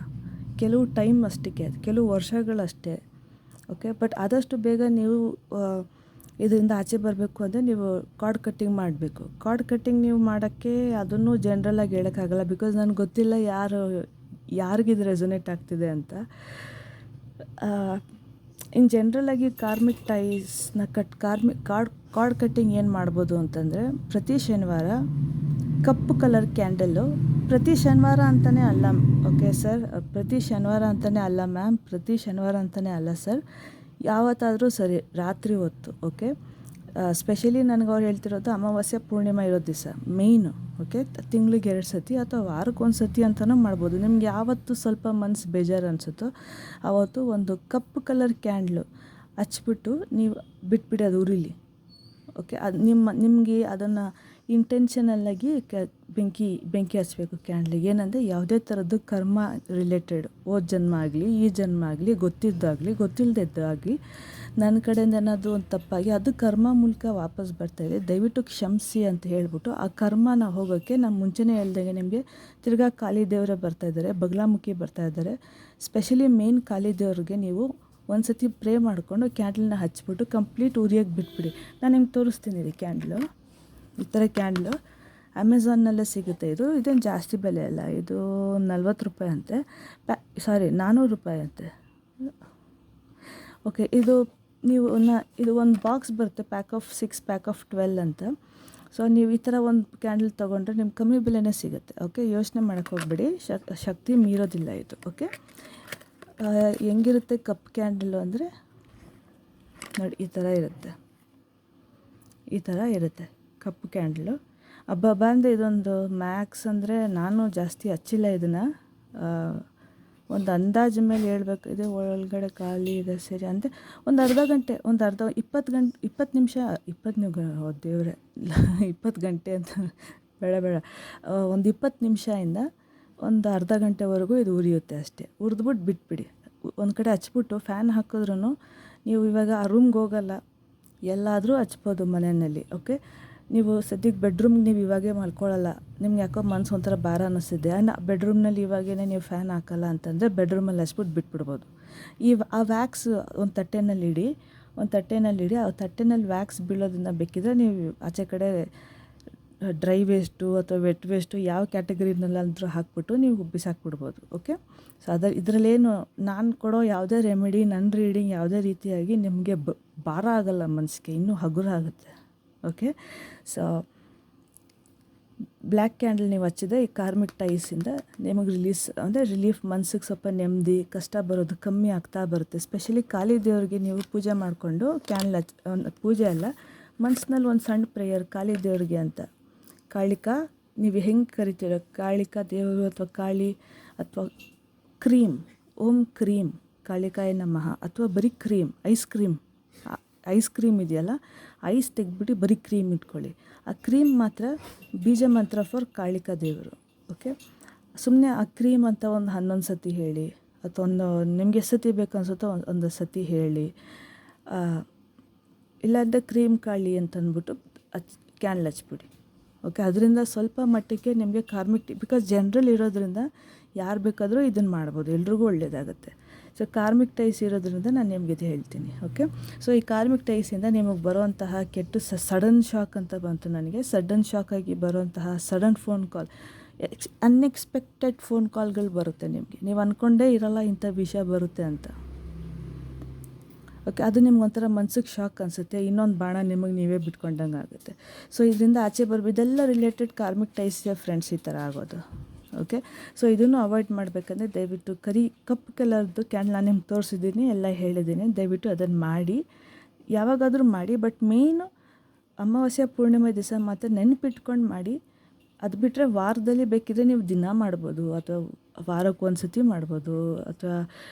ಕೆಲವು ಟೈಮ್ ಅಷ್ಟಕ್ಕೆ, ಕೆಲವು ವರ್ಷಗಳಷ್ಟೇ. ಓಕೆ, ಬಟ್ ಆದಷ್ಟು ಬೇಗ ನೀವು ಇದರಿಂದ ಆಚೆ ಬರಬೇಕು ಅಂದರೆ ನೀವು ಕಾರ್ಡ್ ಕಟ್ಟಿಂಗ್ ಮಾಡಬೇಕು. ಕಾರ್ಡ್ ಕಟ್ಟಿಂಗ್ ನೀವು ಮಾಡೋಕ್ಕೆ ಅದನ್ನು ಜನ್ರಲಾಗಿ ಹೇಳೋಕ್ಕಾಗಲ್ಲ, ಬಿಕಾಸ್ ನನಗೆ ಗೊತ್ತಿಲ್ಲ ಯಾರಿಗಿದು ರೆಸೊನೇಟ್ ಆಗ್ತಿದೆ ಅಂತ. ಇನ್ ಜನ್ರಲಾಗಿ ಕಾರ್ಮಿಕ್ ಟೈಸ್ನ ಕಾರ್ಡ್ ಕಟ್ಟಿಂಗ್ ಏನು ಮಾಡ್ಬೋದು ಅಂತಂದರೆ, ಪ್ರತಿ ಶನಿವಾರ ಕಪ್ಪು ಕಲರ್ ಕ್ಯಾಂಡಲ್ಲು, ಪ್ರತಿ ಶನಿವಾರ ಅಂತಲೇ ಅಲ್ಲ. ಓಕೆ ಸರ್, ಪ್ರತಿ ಶನಿವಾರ ಅಂತಲೇ ಅಲ್ಲ ಮ್ಯಾಮ್, ಪ್ರತಿ ಶನಿವಾರ ಅಂತಲೇ ಅಲ್ಲ ಸರ್, ಯಾವತ್ತಾದರೂ ಸರಿ ರಾತ್ರಿ ಹೊತ್ತು. ಓಕೆ, ಸ್ಪೆಷಲಿ ನನಗೆ ಅವ್ರು ಹೇಳ್ತಿರೋದು ಅಮಾವಾಸ್ಯೆ ಪೂರ್ಣಿಮಾ ಇರೋ ದಿವಸ ಮೇಯ್ನು. ಓಕೆ, ತಿಂಗಳಿಗೆ 2 ಸತಿ ಅಥವಾ ವಾರಕ್ಕೆ 1 ಸತಿ ಅಂತಲೂ ಮಾಡ್ಬೋದು. ನಿಮ್ಗೆ ಯಾವತ್ತು ಸ್ವಲ್ಪ ಮನಸ್ಸು ಬೇಜಾರು ಅನಿಸುತ್ತೋ ಆವತ್ತು ಒಂದು ಕಪ್ಪು ಕಲರ್ ಕ್ಯಾಂಡ್ಲು ಹಚ್ಬಿಟ್ಟು ನೀವು ಬಿಟ್ಬಿಡಿ, ಅದು ಉರಿಲಿ. ಓಕೆ, ಅದು ನಿಮಗೆ ಅದನ್ನು ಇಂಟೆನ್ಷನಲ್ಲಾಗಿ ಬೆಂಕಿ ಹಚ್ಚಬೇಕು ಕ್ಯಾಂಡ್ಲಿಗೆ. ಏನಂದರೆ ಯಾವುದೇ ಥರದ್ದು ಕರ್ಮ ರಿಲೇಟೆಡ್, ಹೋದ ಜನ್ಮ ಆಗಲಿ, ಈ ಜನ್ಮ ಆಗಲಿ, ಗೊತ್ತಿದ್ದಾಗಲಿ ಗೊತ್ತಿಲ್ಲದಿದ್ದಾಗಲಿ, ನನ್ನ ಕಡೆಯಿಂದ ಏನಾದರೂ ಒಂದು ತಪ್ಪಾಗಿ ಅದು ಕರ್ಮ ಮೂಲಕ ವಾಪಸ್ ಬರ್ತಾಯಿದೆ, ದಯವಿಟ್ಟು ಕ್ಷಮಿಸಿ ಅಂತ ಹೇಳ್ಬಿಟ್ಟು ಆ ಕರ್ಮನ ಹೋಗೋಕ್ಕೆ ನಾನು ಮುಂಚೆನೇ ಹೇಳ್ದಂಗೆ ನಿಮಗೆ ತಿರ್ಗಾ ಕಾಳಿ ದೇವರೇ ಬರ್ತಾಯಿದ್ದಾರೆ, ಬಗಲಾಮುಖಿ ಬರ್ತಾಯಿದ್ದಾರೆ. ಸ್ಪೆಷಲಿ ಮೇನ್ ಕಾಳಿ ದೇವ್ರಿಗೆ ನೀವು ಒಂದು ಸತಿ ಪ್ರೇ ಮಾಡಿಕೊಂಡು ಕ್ಯಾಂಡಲ್ನ ಹಚ್ಬಿಟ್ಟು ಕಂಪ್ಲೀಟ್ ಉರಿಯೋಕ್ಕೆ ಬಿಟ್ಬಿಡಿ. ನಾನು ನಿಮ್ಗೆ ತೋರಿಸ್ತೀನಿ ರೀ ಕ್ಯಾಂಡ್ಲು. ಈ ಥರ ಕ್ಯಾಂಡ್ಲು ಅಮೆಝಾನ್ನಲ್ಲೇ ಸಿಗುತ್ತೆ. ಇದೇನು ಜಾಸ್ತಿ ಬೆಲೆ ಅಲ್ಲ, ಇದು 40 ರೂಪಾಯಿ ಅಂತೆ, 400 ರೂಪಾಯಿ ಅಂತೆ. ಓಕೆ, ಇದು ಒಂದು ಬಾಕ್ಸ್ ಬರುತ್ತೆ, ಪ್ಯಾಕ್ ಆಫ್ 6, ಪ್ಯಾಕ್ ಆಫ್ 12 ಅಂತ. ಸೊ ನೀವು ಈ ಥರ ಒಂದು ಕ್ಯಾಂಡಲ್ ತೊಗೊಂಡ್ರೆ ನಿಮ್ಗೆ ಕಮ್ಮಿ ಬೆಲೆನೇ ಸಿಗುತ್ತೆ. ಓಕೆ, ಯೋಚನೆ ಮಾಡೋಕ್ಕೆ ಹೋಗ್ಬೇಡಿ, ಶಕ್ತಿ ಮೀರೋದಿಲ್ಲ ಇದು. ಓಕೆ, ಹೆಂಗಿರುತ್ತೆ ಕಪ್ ಕ್ಯಾಂಡಲ್ಲು ಅಂದರೆ ನೋಡಿ, ಈ ಥರ ಇರುತ್ತೆ ಕಪ್ಪು ಕ್ಯಾಂಡಲು. ಅಬ್ಬಬ್ಬಾ ಅಂದರೆ ಇದೊಂದು ಮ್ಯಾಕ್ಸ್ ಅಂದರೆ ನಾನು ಜಾಸ್ತಿ ಹಚ್ಚಿಲ್ಲ ಇದನ್ನು. ಒಂದು ಅಂದಾಜು ಮೇಲೆ ಹೇಳ್ಬೇಕು, ಇದೆ ಒಳಗಡೆ ಖಾಲಿ ಇದೆ ಸರಿ ಅಂದರೆ ಒಂದು ಅರ್ಧ ಗಂಟೆ, ಒಂದು 20 ನಿಮಿಷ, 20 ದೇವರೇ 20 ಗಂಟೆ ಅಂತ ಬೇಡ ಒಂದು 20 ನಿಮಿಷದಿಂದ ಒಂದು ಅರ್ಧ ಗಂಟೆವರೆಗೂ ಇದು ಉರಿಯುತ್ತೆ ಅಷ್ಟೇ. ಹುರಿದ್ಬಿಟ್ಟು ಬಿಟ್ಬಿಡಿ. ಒಂದು ಕಡೆ ಹಚ್ಬಿಟ್ಟು ಫ್ಯಾನ್ ಹಾಕಿದ್ರೂ ನೀವು ಇವಾಗ ಆ ರೂಮ್ಗೆ ಹೋಗಲ್ಲ, ಎಲ್ಲಾದರೂ ಹಚ್ಬೋದು ಮನೆಯಲ್ಲಿ. ಓಕೆ, ನೀವು ಸದ್ಯಕ್ಕೆ ಬೆಡ್ರೂಮ್ಗೆ ನೀವು ಇವಾಗೇ ಮಲ್ಕೊಳ್ಳಲ್ಲ, ನಿಮ್ಗೆ ಯಾಕೋ ಮನಸ್ಸು ಒಂಥರ ಭಾರ ಅನ್ನಿಸ್ತಿದೆ, ಬೆಡ್ರೂಮ್ನಲ್ಲಿ ಇವಾಗೇ ನೀವು ಫ್ಯಾನ್ ಹಾಕಲ್ಲ ಅಂತಂದರೆ ಬೆಡ್ರೂಮಲ್ಲಿ ಹಚ್ಬಿಟ್ಟು ಬಿಟ್ಬಿಡ್ಬೋದು. ಆ ವ್ಯಾಕ್ಸ್ ಒಂದು ತಟ್ಟೆನಲ್ಲಿ ಇಡಿ, ಆ ತಟ್ಟೆನಲ್ಲಿ ವ್ಯಾಕ್ಸ್ ಬೀಳೋದನ್ನ ಬೇಕಿದ್ರೆ ನೀವು ಆಚೆ ಕಡೆ ಡ್ರೈ ವೇಸ್ಟು ಅಥವಾ ವೆಟ್ ವೇಸ್ಟು ಯಾವ ಕ್ಯಾಟಗರಿನಲ್ಲಾದರೂ ಹಾಕ್ಬಿಟ್ಟು ನೀವು ಬಿಸಾಕ್ಬಿಡ್ಬೋದು. ಓಕೆ, ಸೊ ಇದರಲ್ಲೇನು ನಾನು ಕೊಡೋ ಯಾವುದೇ ರೆಮಿಡಿ, ನನ್ನ ರೀಡಿಂಗ್ ಯಾವುದೇ ರೀತಿಯಾಗಿ ನಿಮಗೆ ಭಾರ ಆಗಲ್ಲ, ಮನಸ್ಸಿಗೆ ಇನ್ನೂ ಹಗುರ ಆಗುತ್ತೆ. ಓಕೆ, ಸೊ ಬ್ಲ್ಯಾಕ್ ಕ್ಯಾಂಡಲ್ ನೀವು ಹಚ್ಚಿದ್ರೆ ಈ ಕಾರ್ಮಿಕ್ ಟೈಸಿಂದ ನಿಮಗೆ ರಿಲೀಫ್, ಮನಸ್ಸಿಗೆ ಸ್ವಲ್ಪ ನೆಮ್ಮದಿ, ಕಷ್ಟ ಬರೋದು ಕಮ್ಮಿ ಆಗ್ತಾ ಬರುತ್ತೆ. ಸ್ಪೆಷಲಿ ಕಾಳಿ ದೇವ್ರಿಗೆ ನೀವು ಪೂಜೆ ಮಾಡಿಕೊಂಡು ಪೂಜೆ ಅಲ್ಲ, ಮನಸ್ಸಿನಲ್ಲಿ ಒಂದು ಸಣ್ಣ ಪ್ರೇಯರ್ ಕಾಳಿ ದೇವ್ರಿಗೆ ಅಂತ. ಕಾಳಿಕಾ ನೀವು ಹೆಂಗೆ ಕರಿತೀರೋ, ಕಾಳಿಕಾ ದೇವರು ಅಥವಾ ಕಾಳಿ ಅಥವಾ ಕ್ರೀಮ್, ಓಂ ಕ್ರೀಮ್ ಕಾಳಿಕಾಯ ನಮಃ, ಅಥವಾ ಬರೀ ಕ್ರೀಮ್, ಐಸ್ ಕ್ರೀಮ್ ಇದೆಯಲ್ಲ, ಐಸ್ ತೆಗೆದ್ಬಿಟ್ಟು ಬರೀ ಕ್ರೀಮ್ ಇಟ್ಕೊಳ್ಳಿ. ಆ ಕ್ರೀಮ್ ಮಾತ್ರ ಬೀಜ ಮಂತ್ರ ಫಾರ್ ಕಾಳಿಕಾ ದೇವರು. ಓಕೆ, ಸುಮ್ಮನೆ ಆ ಕ್ರೀಮ್ ಅಂತ ಒಂದು 11 ಸತಿ ಹೇಳಿ, ಅಥವಾ ನಿಮಗೆ ಎಷ್ಟು ಸತಿ ಬೇಕು ಅನ್ಸುತ್ತೋ ಒಂದು ಸತಿ ಹೇಳಿ. ಇಲ್ಲಾಂದರೆ ಕ್ರೀಮ್ ಕಾಳಿ ಅಂತ ಅಂದ್ಬಿಟ್ಟು ಕ್ಯಾಂಡಲ್ ಹಚ್ಬಿಡಿ. ಓಕೆ, ಅದರಿಂದ ಸ್ವಲ್ಪ ಮಟ್ಟಿಗೆ ನಿಮಗೆ ಬಿಕಾಸ್ ಜನರಲ್ ಇರೋದ್ರಿಂದ ಯಾರು ಬೇಕಾದರೂ ಇದನ್ನು ಮಾಡ್ಬೋದು, ಎಲ್ರಿಗೂ ಒಳ್ಳೆಯದಾಗುತ್ತೆ. ಸೊ ಕಾರ್ಮಿಕ್ ಟೈಸ್ ಇರೋದ್ರಿಂದ ನಾನು ನಿಮಗೆ ಇದು ಹೇಳ್ತೀನಿ. ಓಕೆ, ಸೊ ಈ ಕಾರ್ಮಿಕ್ ಟೈಸಿಂದ ನಿಮಗೆ ಬರುವಂತಹ ಕೆಟ್ಟು ಸಡನ್ ಶಾಕ್ ಅಂತ ಬಂತು ನನಗೆ. ಸಡನ್ ಶಾಕ್ ಆಗಿ ಬರುವಂತಹ sudden phone call, unexpected phone ಕಾಲ್ಗಳು ಬರುತ್ತೆ ನಿಮಗೆ. ನೀವು ಅಂದ್ಕೊಂಡೇ ಇರಲ್ಲ ಇಂಥ ವಿಷಯ ಬರುತ್ತೆ ಅಂತ. ಓಕೆ, ಅದು ನಿಮ್ಗೆ ಒಂಥರ ಮನ್ಸಿಗೆ ಶಾಕ್ ಅನಿಸುತ್ತೆ, ಇನ್ನೊಂದು ಬಾಣ ನಿಮಗೆ ನೀವೇ ಬಿಟ್ಕೊಂಡಂಗೆ ಆಗುತ್ತೆ. ಸೊ ಇದರಿಂದ ಆಚೆ ಇದೆಲ್ಲ ರಿಲೇಟೆಡ್ ಕಾರ್ಮಿಕ್ ಟೈಸ್ ಫ್ರೆಂಡ್ಸ್ ಈ ಥರ ಆಗೋದು. ಓಕೆ, ಸೊ ಇದನ್ನು ಅವಾಯ್ಡ್ ಮಾಡಬೇಕಂದ್ರೆ ದಯವಿಟ್ಟು ಕಪ್ಪು ಕಲರ್ದು ಕ್ಯಾಂಡಲ್ ನಾನು ನಿಮ್ಗೆ ತೋರಿಸಿದ್ದೀನಿ, ಎಲ್ಲ ಹೇಳಿದ್ದೀನಿ. ದಯವಿಟ್ಟು ಅದನ್ನು ಮಾಡಿ, ಯಾವಾಗಾದರೂ ಮಾಡಿ. ಬಟ್ ಮೇಯ್ನು ಅಮಾವಾಸ್ಯೆ ಪೂರ್ಣಿಮೆ ದಿವಸ ಮಾತ್ರ ನೆನಪಿಟ್ಕೊಂಡು ಮಾಡಿ. ಅದು ಬಿಟ್ಟರೆ ವಾರದಲ್ಲಿ ಬೇಕಿದ್ರೆ ನೀವು ದಿನ ಮಾಡ್ಬೋದು, ಅಥವಾ ವಾರಕ್ಕೆ ಒಂದು ಸತಿ ಮಾಡ್ಬೋದು, ಅಥವಾ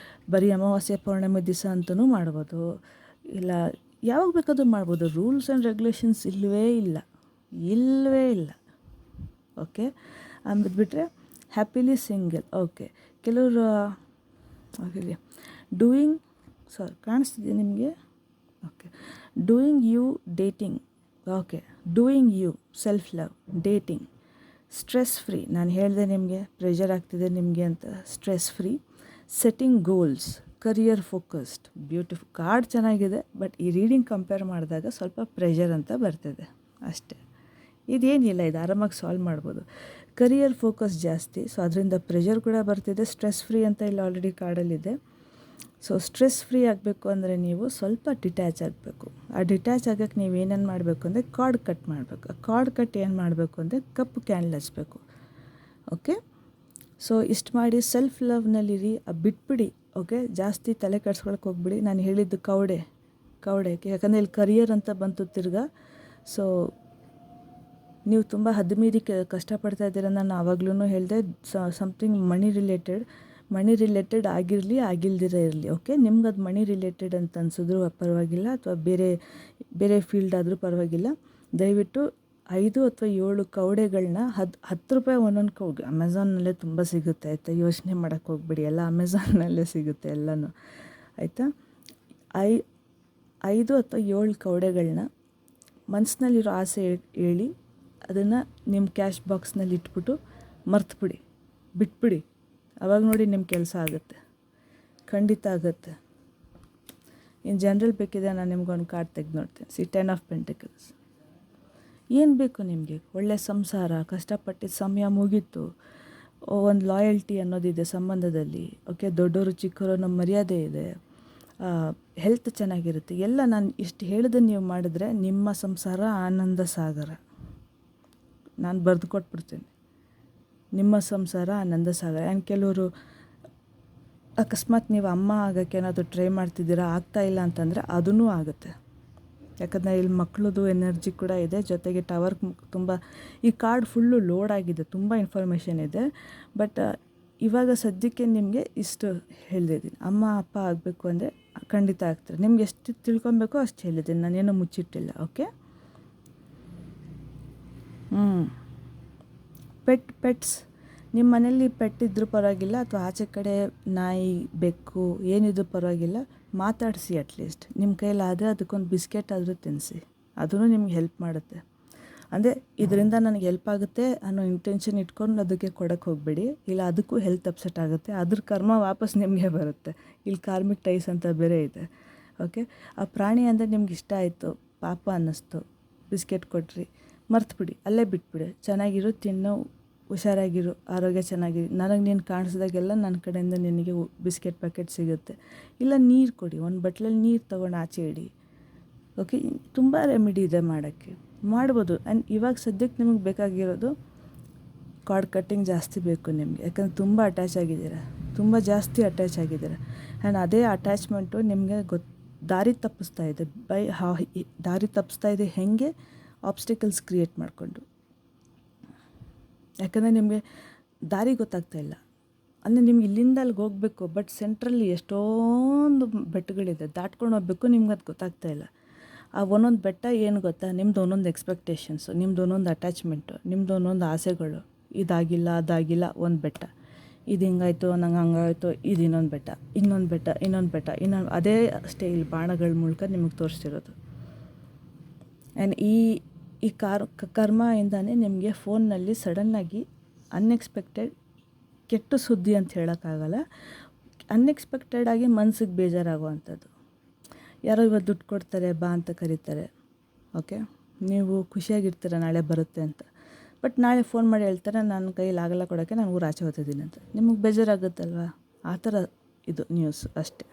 ಬರೀ ಅಮಾವಾಸ್ಯೆ ಪೌರ್ಣಿಮೆ ದಿವಸ ಅಂತಲೂ ಮಾಡ್ಬೋದು, ಇಲ್ಲ ಯಾವಾಗ ಬೇಕಾದರೂ ಮಾಡ್ಬೋದು. ರೂಲ್ಸ್ ಆ್ಯಂಡ್ ರೆಗ್ಯುಲೇಷನ್ಸ್ ಇಲ್ಲವೇ ಇಲ್ಲ. ಓಕೆ, ಬಿಟ್ಟರೆ ಹ್ಯಾಪಿಲಿ ಸಿಂಗಲ್. ಓಕೆ, ಕೆಲವರು ಕಾಣಿಸ್ತಿದೆ ನಿಮಗೆ. Okay, doing you dating. Okay, doing you self love, dating, stress free. ನಾನು ಹೇಳಿದೆ ನಿಮಗೆ ಪ್ರೆಷರ್ ಆಗ್ತಿದೆ ನಿಮಗೆ ಅಂತ, stress free, setting goals, career focused. Beautiful card ಚೆನ್ನಾಗಿದೆ, ಬಟ್ ಈ ರೀಡಿಂಗ್ ಕಂಪೇರ್ ಮಾಡಿದಾಗ ಸ್ವಲ್ಪ ಪ್ರೆಷರ್ ಅಂತ ಬರ್ತಿದೆ ಅಷ್ಟೇ. ಇದೇನಿಲ್ಲ, ಇದು ಆರಾಮಾಗಿ ಸಾಲ್ವ್ ಮಾಡ್ಬೋದು. ಕರಿಯರ್ ಫೋಕಸ್ ಜಾಸ್ತಿ, ಸೊ ಅದರಿಂದ ಪ್ರೆಷರ್ ಕೂಡ ಬರ್ತಿದೆ. ಸ್ಟ್ರೆಸ್ ಫ್ರೀ ಅಂತ ಇಲ್ಲಿ ಆಲ್ರೆಡಿ ಕಾರ್ಡಲ್ಲಿದೆ. ಸೊ ಸ್ಟ್ರೆಸ್ ಫ್ರೀ ಆಗಬೇಕು ಅಂದರೆ ನೀವು ಸ್ವಲ್ಪ ಡಿಟ್ಯಾಚ್ ಆಗಬೇಕು. ಆ ಡಿಟ್ಯಾಚ್ ಆಗೋಕ್ಕೆ ನೀವು ಏನೇನು ಮಾಡಬೇಕು ಅಂದರೆ ಕಾರ್ಡ್ ಕಟ್ ಮಾಡಬೇಕು. ಆ ಕಾರ್ಡ್ ಕಟ್ ಏನು ಮಾಡಬೇಕು ಅಂದರೆ ಕಪ್ಪು ಕ್ಯಾಂಡಲ್ ಹಚ್ಚಬೇಕು. ಓಕೆ, ಸೊ ಇಷ್ಟು ಮಾಡಿ ಸೆಲ್ಫ್ ಲವ್ನಲ್ಲಿರಿ, ಬಿಟ್ಬಿಡಿ. ಓಕೆ, ಜಾಸ್ತಿ ತಲೆ ಕೆಡ್ಸ್ಕೊಳಕ್ಕೆ ಹೋಗ್ಬಿಡಿ. ನಾನು ಹೇಳಿದ್ದು ಕವಡೆ, ಯಾಕಂದರೆ ಇಲ್ಲಿ ಕರಿಯರ್ ಅಂತ ಬಂತು ತಿರ್ಗಾ. ಸೊ ನೀವು ತುಂಬ ಹದ್ಮೀರಿ ಕಷ್ಟಪಡ್ತಾ ಇದ್ದೀರ. ನಾನು ಆವಾಗ್ಲೂ ಹೇಳಿದೆ, ಸಮಥಿಂಗ್ ಮನಿ ರಿಲೇಟೆಡ್ ಆಗಿರಲಿ, ಆಗಿಲ್ದಿರ ಇರಲಿ. ಓಕೆ, ನಿಮ್ಗೆ ಅದು ಮನಿ ರಿಲೇಟೆಡ್ ಅಂತ ಅನ್ಸಿದ್ರು ಪರವಾಗಿಲ್ಲ, ಅಥವಾ ಬೇರೆ ಫೀಲ್ಡ್ ಆದರೂ ಪರವಾಗಿಲ್ಲ. ದಯವಿಟ್ಟು 5 ಅಥವಾ 7 ಕವಡೆಗಳನ್ನ 10 ರೂಪಾಯಿ ಒಂದೊಂದು ಕೌಗೆ ಅಮೆಝಾನ್ನಲ್ಲೇ ತುಂಬ ಸಿಗುತ್ತೆ. ಆಯಿತಾ, ಯೋಚನೆ ಮಾಡೋಕ್ಕೆ ಹೋಗ್ಬಿಡಿ, ಎಲ್ಲ ಅಮೆಝಾನ್ನಲ್ಲೇ ಸಿಗುತ್ತೆ ಎಲ್ಲನೂ. ಆಯಿತಾ, 5 ಅಥವಾ 7 ಕವಡೆಗಳನ್ನ ಮನಸ್ಸಿನಲ್ಲಿರೋ ಆಸೆ ಹೇಳಿ ಅದನ್ನು ನಿಮ್ಮ ಕ್ಯಾಶ್ ಬಾಕ್ಸ್ನಲ್ಲಿ ಇಟ್ಬಿಟ್ಟು ಬಿಟ್ಬಿಡಿ. ಆವಾಗ ನೋಡಿ ನಿಮ್ಮ ಕೆಲಸ ಆಗುತ್ತೆ, ಖಂಡಿತ ಆಗುತ್ತೆ. ಇನ್ನು ಜನರಲ್ ಬೇಕಿದೆ ನಾನು ನಿಮ್ಗೊಂದು ಕಾರ್ಡ್ ತೆಗೆದು ನೋಡ್ತೀನಿ. 10 ಆಫ್ ಪೆಂಟಿಕಲ್ಸ್. ಏನು ಬೇಕು ನಿಮಗೆ? ಒಳ್ಳೆ ಸಂಸಾರ, ಕಷ್ಟಪಟ್ಟಿದ್ದ ಸಮಯ ಮುಗೀತು, ಒಂದು ಲಾಯಲ್ಟಿ ಅನ್ನೋದಿದೆ ಸಂಬಂಧದಲ್ಲಿ. ಓಕೆ, ದೊಡ್ಡವರು ಚಿಕ್ಕವರು ನಮ್ಮ ಮರ್ಯಾದೆ ಇದೆ, ಹೆಲ್ತ್ ಚೆನ್ನಾಗಿರುತ್ತೆ. ಎಲ್ಲ ನಾನು ಇಷ್ಟು ಹೇಳಿದ್ರೆ ನೀವು ಮಾಡಿದ್ರೆ ನಿಮ್ಮ ಸಂಸಾರ ಆನಂದ ಸಾಗರ. ನಾನು ಬರೆದು ಕೊಟ್ಬಿಡ್ತೀನಿ, ನಿಮ್ಮ ಸಂಸಾರ ಆನಂದ ಸಾಗರ. ಆ್ಯಂಡ್ ಕೆಲವರು ಅಕಸ್ಮಾತ್ ನೀವು ಅಮ್ಮ ಆಗೋಕ್ಕೆ ಏನಾದರೂ ಟ್ರೈ ಮಾಡ್ತಿದ್ದೀರಾ, ಆಗ್ತಾಯಿಲ್ಲ ಅಂತಂದರೆ ಅದೂ ಆಗುತ್ತೆ. ಯಾಕಂದರೆ ಇಲ್ಲಿ ಮಕ್ಕಳದು ಎನರ್ಜಿ ಕೂಡ ಇದೆ, ಜೊತೆಗೆ ಟವರ್ ತುಂಬ, ಈ ಕಾರ್ಡ್ ಫುಲ್ಲು ಲೋಡ್ ಆಗಿದೆ, ತುಂಬ ಇನ್ಫಾರ್ಮೇಷನ್ ಇದೆ. ಬಟ್ ಇವಾಗ ಸದ್ಯಕ್ಕೆ ನಿಮಗೆ ಇಷ್ಟು ಹೇಳಿದ್ದೀನಿ. ಅಮ್ಮ ಅಪ್ಪ ಆಗಬೇಕು ಅಂದರೆ ಖಂಡಿತ ಆಗ್ತಾರೆ. ನಿಮ್ಗೆ ಎಷ್ಟು ತಿಳ್ಕೊಬೇಕೋ ಅಷ್ಟು ಹೇಳಿದ್ದೀನಿ, ನಾನೇನೋ ಮುಚ್ಚಿಟ್ಟಿಲ್ಲ. ಓಕೆ. ಪೆಟ್ಸ್ ನಿಮ್ಮ ಮನೇಲಿ ಪೆಟ್ ಇದ್ರೂ ಪರವಾಗಿಲ್ಲ, ಅಥವಾ ಆಚೆ ಕಡೆ ನಾಯಿ ಬೆಕ್ಕು ಏನಿದ್ರೂ ಪರವಾಗಿಲ್ಲ, ಮಾತಾಡಿಸಿ ಅಟ್ಲೀಸ್ಟ್. ನಿಮ್ಮ ಕೈಲಾದರೆ ಅದಕ್ಕೊಂದು ಬಿಸ್ಕೆಟ್ ಆದರೂ ತಿನ್ನಿಸಿ, ಅದೂ ನಿಮ್ಗೆ ಹೆಲ್ಪ್ ಮಾಡುತ್ತೆ. ಅಂದರೆ ಇದರಿಂದ ನನಗೆ ಹೆಲ್ಪ್ ಆಗುತ್ತೆ ಅನ್ನೋ ಇಂಟೆನ್ಷನ್ ಇಟ್ಕೊಂಡು ಅದಕ್ಕೆ ಕೊಡೋಕ್ಕೆ ಹೋಗಬೇಡಿ, ಇಲ್ಲ ಅದಕ್ಕೂ ಹೆಲ್ತ್ ಅಪ್ಸೆಟ್ ಆಗುತ್ತೆ, ಅದ್ರ ಕರ್ಮ ವಾಪಸ್ ನಿಮಗೆ ಬರುತ್ತೆ. ಇಲ್ಲಿ ಕಾರ್ಮಿಕ್ ಟೈಸ್ ಅಂತ ಬೇರೆ ಇದೆ. ಓಕೆ. ಆ ಪ್ರಾಣಿ ಅಂದರೆ ನಿಮ್ಗೆ ಇಷ್ಟ ಆಯಿತು, ಪಾಪ ಅನ್ನಿಸ್ತು, ಬಿಸ್ಕೆಟ್ ಕೊಟ್ರಿ, ಮರ್ತುಬಿಡಿ, ಅಲ್ಲೇ ಬಿಟ್ಬಿಡಿ. ಚೆನ್ನಾಗಿರು, ತಿನ್ನೋ, ಹುಷಾರಾಗಿರು, ಆರೋಗ್ಯ ಚೆನ್ನಾಗಿರಿ. ನನಗೆ ನೀನು ಕಾಣಿಸಿದಾಗೆಲ್ಲ ನನ್ನ ಕಡೆಯಿಂದ ನಿನಗೆ ಬಿಸ್ಕೆಟ್ ಪ್ಯಾಕೆಟ್ ಸಿಗುತ್ತೆ. ಇಲ್ಲ ನೀರು ಕೊಡಿ, ಒಂದು ಬಟ್ಲಲ್ಲಿ ನೀರು ತೊಗೊಂಡು ಆಚೆ ಇಡಿ. ಓಕೆ. ತುಂಬ ರೆಮಿಡಿ ಇದೆ ಮಾಡೋಕ್ಕೆ, ಮಾಡ್ಬೋದು. ಆ್ಯಂಡ್ ಇವಾಗ ಸದ್ಯಕ್ಕೆ ನಿಮಗೆ ಬೇಕಾಗಿರೋದು ಕಾರ್ಡ್ ಕಟ್ಟಿಂಗ್ ಜಾಸ್ತಿ ಬೇಕು ನಿಮಗೆ, ಯಾಕಂದರೆ ತುಂಬ ಅಟ್ಯಾಚ್ ಆಗಿದ್ದೀರಾ, ತುಂಬ ಜಾಸ್ತಿ ಅಟ್ಯಾಚ್ ಆಗಿದ್ದೀರಾ. ಆ್ಯಂಡ್ ಅದೇ ಅಟ್ಯಾಚ್ಮೆಂಟು ನಿಮಗೆ ದಾರಿ ತಪ್ಪಿಸ್ತಾ ಇದೆ. ದಾರಿ ತಪ್ಪಿಸ್ತಾ ಇದೆ ಹೇಗೆ? ಆಬ್ಸ್ಟಿಕಲ್ಸ್ ಕ್ರಿಯೇಟ್ ಮಾಡಿಕೊಂಡು. ಯಾಕಂದರೆ ನಿಮಗೆ ದಾರಿ ಗೊತ್ತಾಗ್ತಾ ಇಲ್ಲ. ಅಂದರೆ ನಿಮ್ಗೆ ಇಲ್ಲಿಂದ ಅಲ್ಲಿಗೆ ಹೋಗಬೇಕು, ಬಟ್ ಸೆಂಟ್ರಲ್ಲಿ ಎಷ್ಟೊಂದು ಬೆಟ್ಟಗಳಿದೆ, ದಾಟ್ಕೊಂಡು ಹೋಗಬೇಕು, ನಿಮ್ಗೆ ಅದು ಗೊತ್ತಾಗ್ತಾ ಇಲ್ಲ. ಆ ಒಂದೊಂದು ಬೆಟ್ಟ ಏನು ಗೊತ್ತಾ? ನಿಮ್ಮದು ಒಂದೊಂದು ಎಕ್ಸ್ಪೆಕ್ಟೇಷನ್ಸು, ನಿಮ್ಮದು ಒಂದೊಂದು ಅಟ್ಯಾಚ್ಮೆಂಟು, ನಿಮ್ಮದು ಒಂದೊಂದು ಆಸೆಗಳು. ಇದಾಗಿಲ್ಲ, ಅದಾಗಿಲ್ಲ, ಒಂದು ಬೆಟ್ಟ, ಇದು ಹಿಂಗಾಯಿತು, ನಂಗೆ ಹಂಗಾಯಿತು, ಇದು ಇನ್ನೊಂದು ಬೆಟ್ಟ, ಇನ್ನೊಂದು ಬೆಟ್ಟ, ಇನ್ನೊಂದು ಬೆಟ್ಟ, ಇನ್ನೊಂದು, ಅದೇ ಅಷ್ಟೇ ಇಲ್ಲಿ ಬಾಣಗಳ ಮೂಲಕ ನಿಮಗೆ ತೋರಿಸ್ತಿರೋದು. ಆ್ಯಂಡ್ ಈ ಕರ್ಮದಿಂದನೇ ನಿಮಗೆ ಫೋನ್ನಲ್ಲಿ ಸಡನ್ನಾಗಿ ಅನ್ಎಕ್ಸ್ಪೆಕ್ಟೆಡ್ ಕೆಟ್ಟ ಸುದ್ದಿ ಅಂತ ಹೇಳೋಕ್ಕಾಗಲ್ಲ, ಅನ್ಎಕ್ಸ್ಪೆಕ್ಟೆಡಾಗಿ ಮನಸ್ಸಿಗೆ ಬೇಜಾರಾಗುವಂಥದ್ದು. ಯಾರೋ ಇವತ್ತು ದುಡ್ಡು ಕೊಡ್ತಾರೆ, ಬಾ ಅಂತ ಕರೀತಾರೆ. ಓಕೆ. ನೀವು ಖುಷಿಯಾಗಿರ್ತೀರ ನಾಳೆ ಬರುತ್ತೆ ಅಂತ, ಬಟ್ ನಾಳೆ ಫೋನ್ ಮಾಡಿ ಹೇಳ್ತಾರೆ ನನ್ನ ಕೈಯಲ್ಲಿ ಆಗಲ್ಲ ಕೊಡೋಕ್ಕೆ, ನಾನು ಊರು ಆಚೆ ಹೋಗ್ತಿದ್ದೀನಿ ಅಂತ. ನಿಮಗೆ ಬೇಜಾರಾಗುತ್ತಲ್ವ? ಆ ಥರ ಇದು ನ್ಯೂಸ್ ಅಷ್ಟೇ.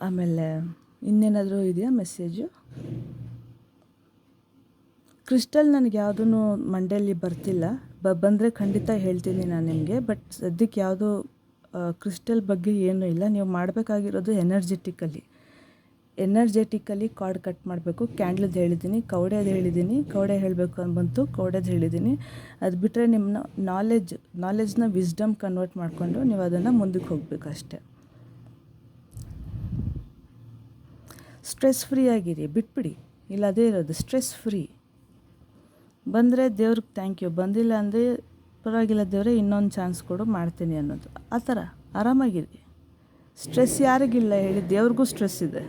ಆಮೇಲೆ ಇನ್ನೇನಾದರೂ ಇದೆಯಾ ಮೆಸೇಜು? ಕ್ರಿಸ್ಟಲ್ ನನಗೆ ಯಾವುದೂ ಮಂಡೇಲಿ ಬರ್ತಿಲ್ಲ, ಬಂದರೆ ಖಂಡಿತ ಹೇಳ್ತೀನಿ ನಾನು ನಿಮಗೆ. ಬಟ್ ಸದ್ಯಕ್ಕೆ ಯಾವುದೂ ಕ್ರಿಸ್ಟಲ್ ಬಗ್ಗೆ ಏನೂ ಇಲ್ಲ. ನೀವು ಮಾಡಬೇಕಾಗಿರೋದು ಎನರ್ಜೆಟಿಕಲಿ ಕಾರ್ಡ್ ಕಟ್ ಮಾಡಬೇಕು. ಕ್ಯಾಂಡ್ಲದ್ದು ಹೇಳಿದ್ದೀನಿ, ಕವಡೆದು ಹೇಳಿದ್ದೀನಿ, ಕವಡೆ ಹೇಳಬೇಕು ಅಂತ ಬಂತು, ಕವಡೆದು ಹೇಳಿದ್ದೀನಿ. ಅದು ಬಿಟ್ಟರೆ ನಿಮ್ಮ ನಾಲೆಜ್ನ ವಿಸ್ಡಮ್ ಕನ್ವರ್ಟ್ ಮಾಡಿಕೊಂಡು ನೀವು ಅದನ್ನು ಮುಂದಕ್ಕೆ ಹೋಗಬೇಕು ಅಷ್ಟೇ. ಸ್ಟ್ರೆಸ್ ಫ್ರೀ ಆಗಿರಿ, ಬಿಟ್ಬಿಡಿ. ಇಲ್ಲ ಅದೇ ಇರೋದು, ಸ್ಟ್ರೆಸ್ ಫ್ರೀ. ಬಂದರೆ ದೇವ್ರಿಗೆ ಥ್ಯಾಂಕ್ ಯು, ಬಂದಿಲ್ಲ ಅಂದರೆ ಪರವಾಗಿಲ್ಲ ದೇವರೇ ಇನ್ನೊಂದು ಚಾನ್ಸ್ ಕೊಡು, ಮಾಡ್ತೀನಿ ಅನ್ನೋದು. ಆ ಥರ ಆರಾಮಾಗಿರಿ. ಸ್ಟ್ರೆಸ್ ಯಾರಿಗಿಲ್ಲ ಹೇಳಿ? ದೇವ್ರಿಗೂ ಸ್ಟ್ರೆಸ್ ಇದೆ.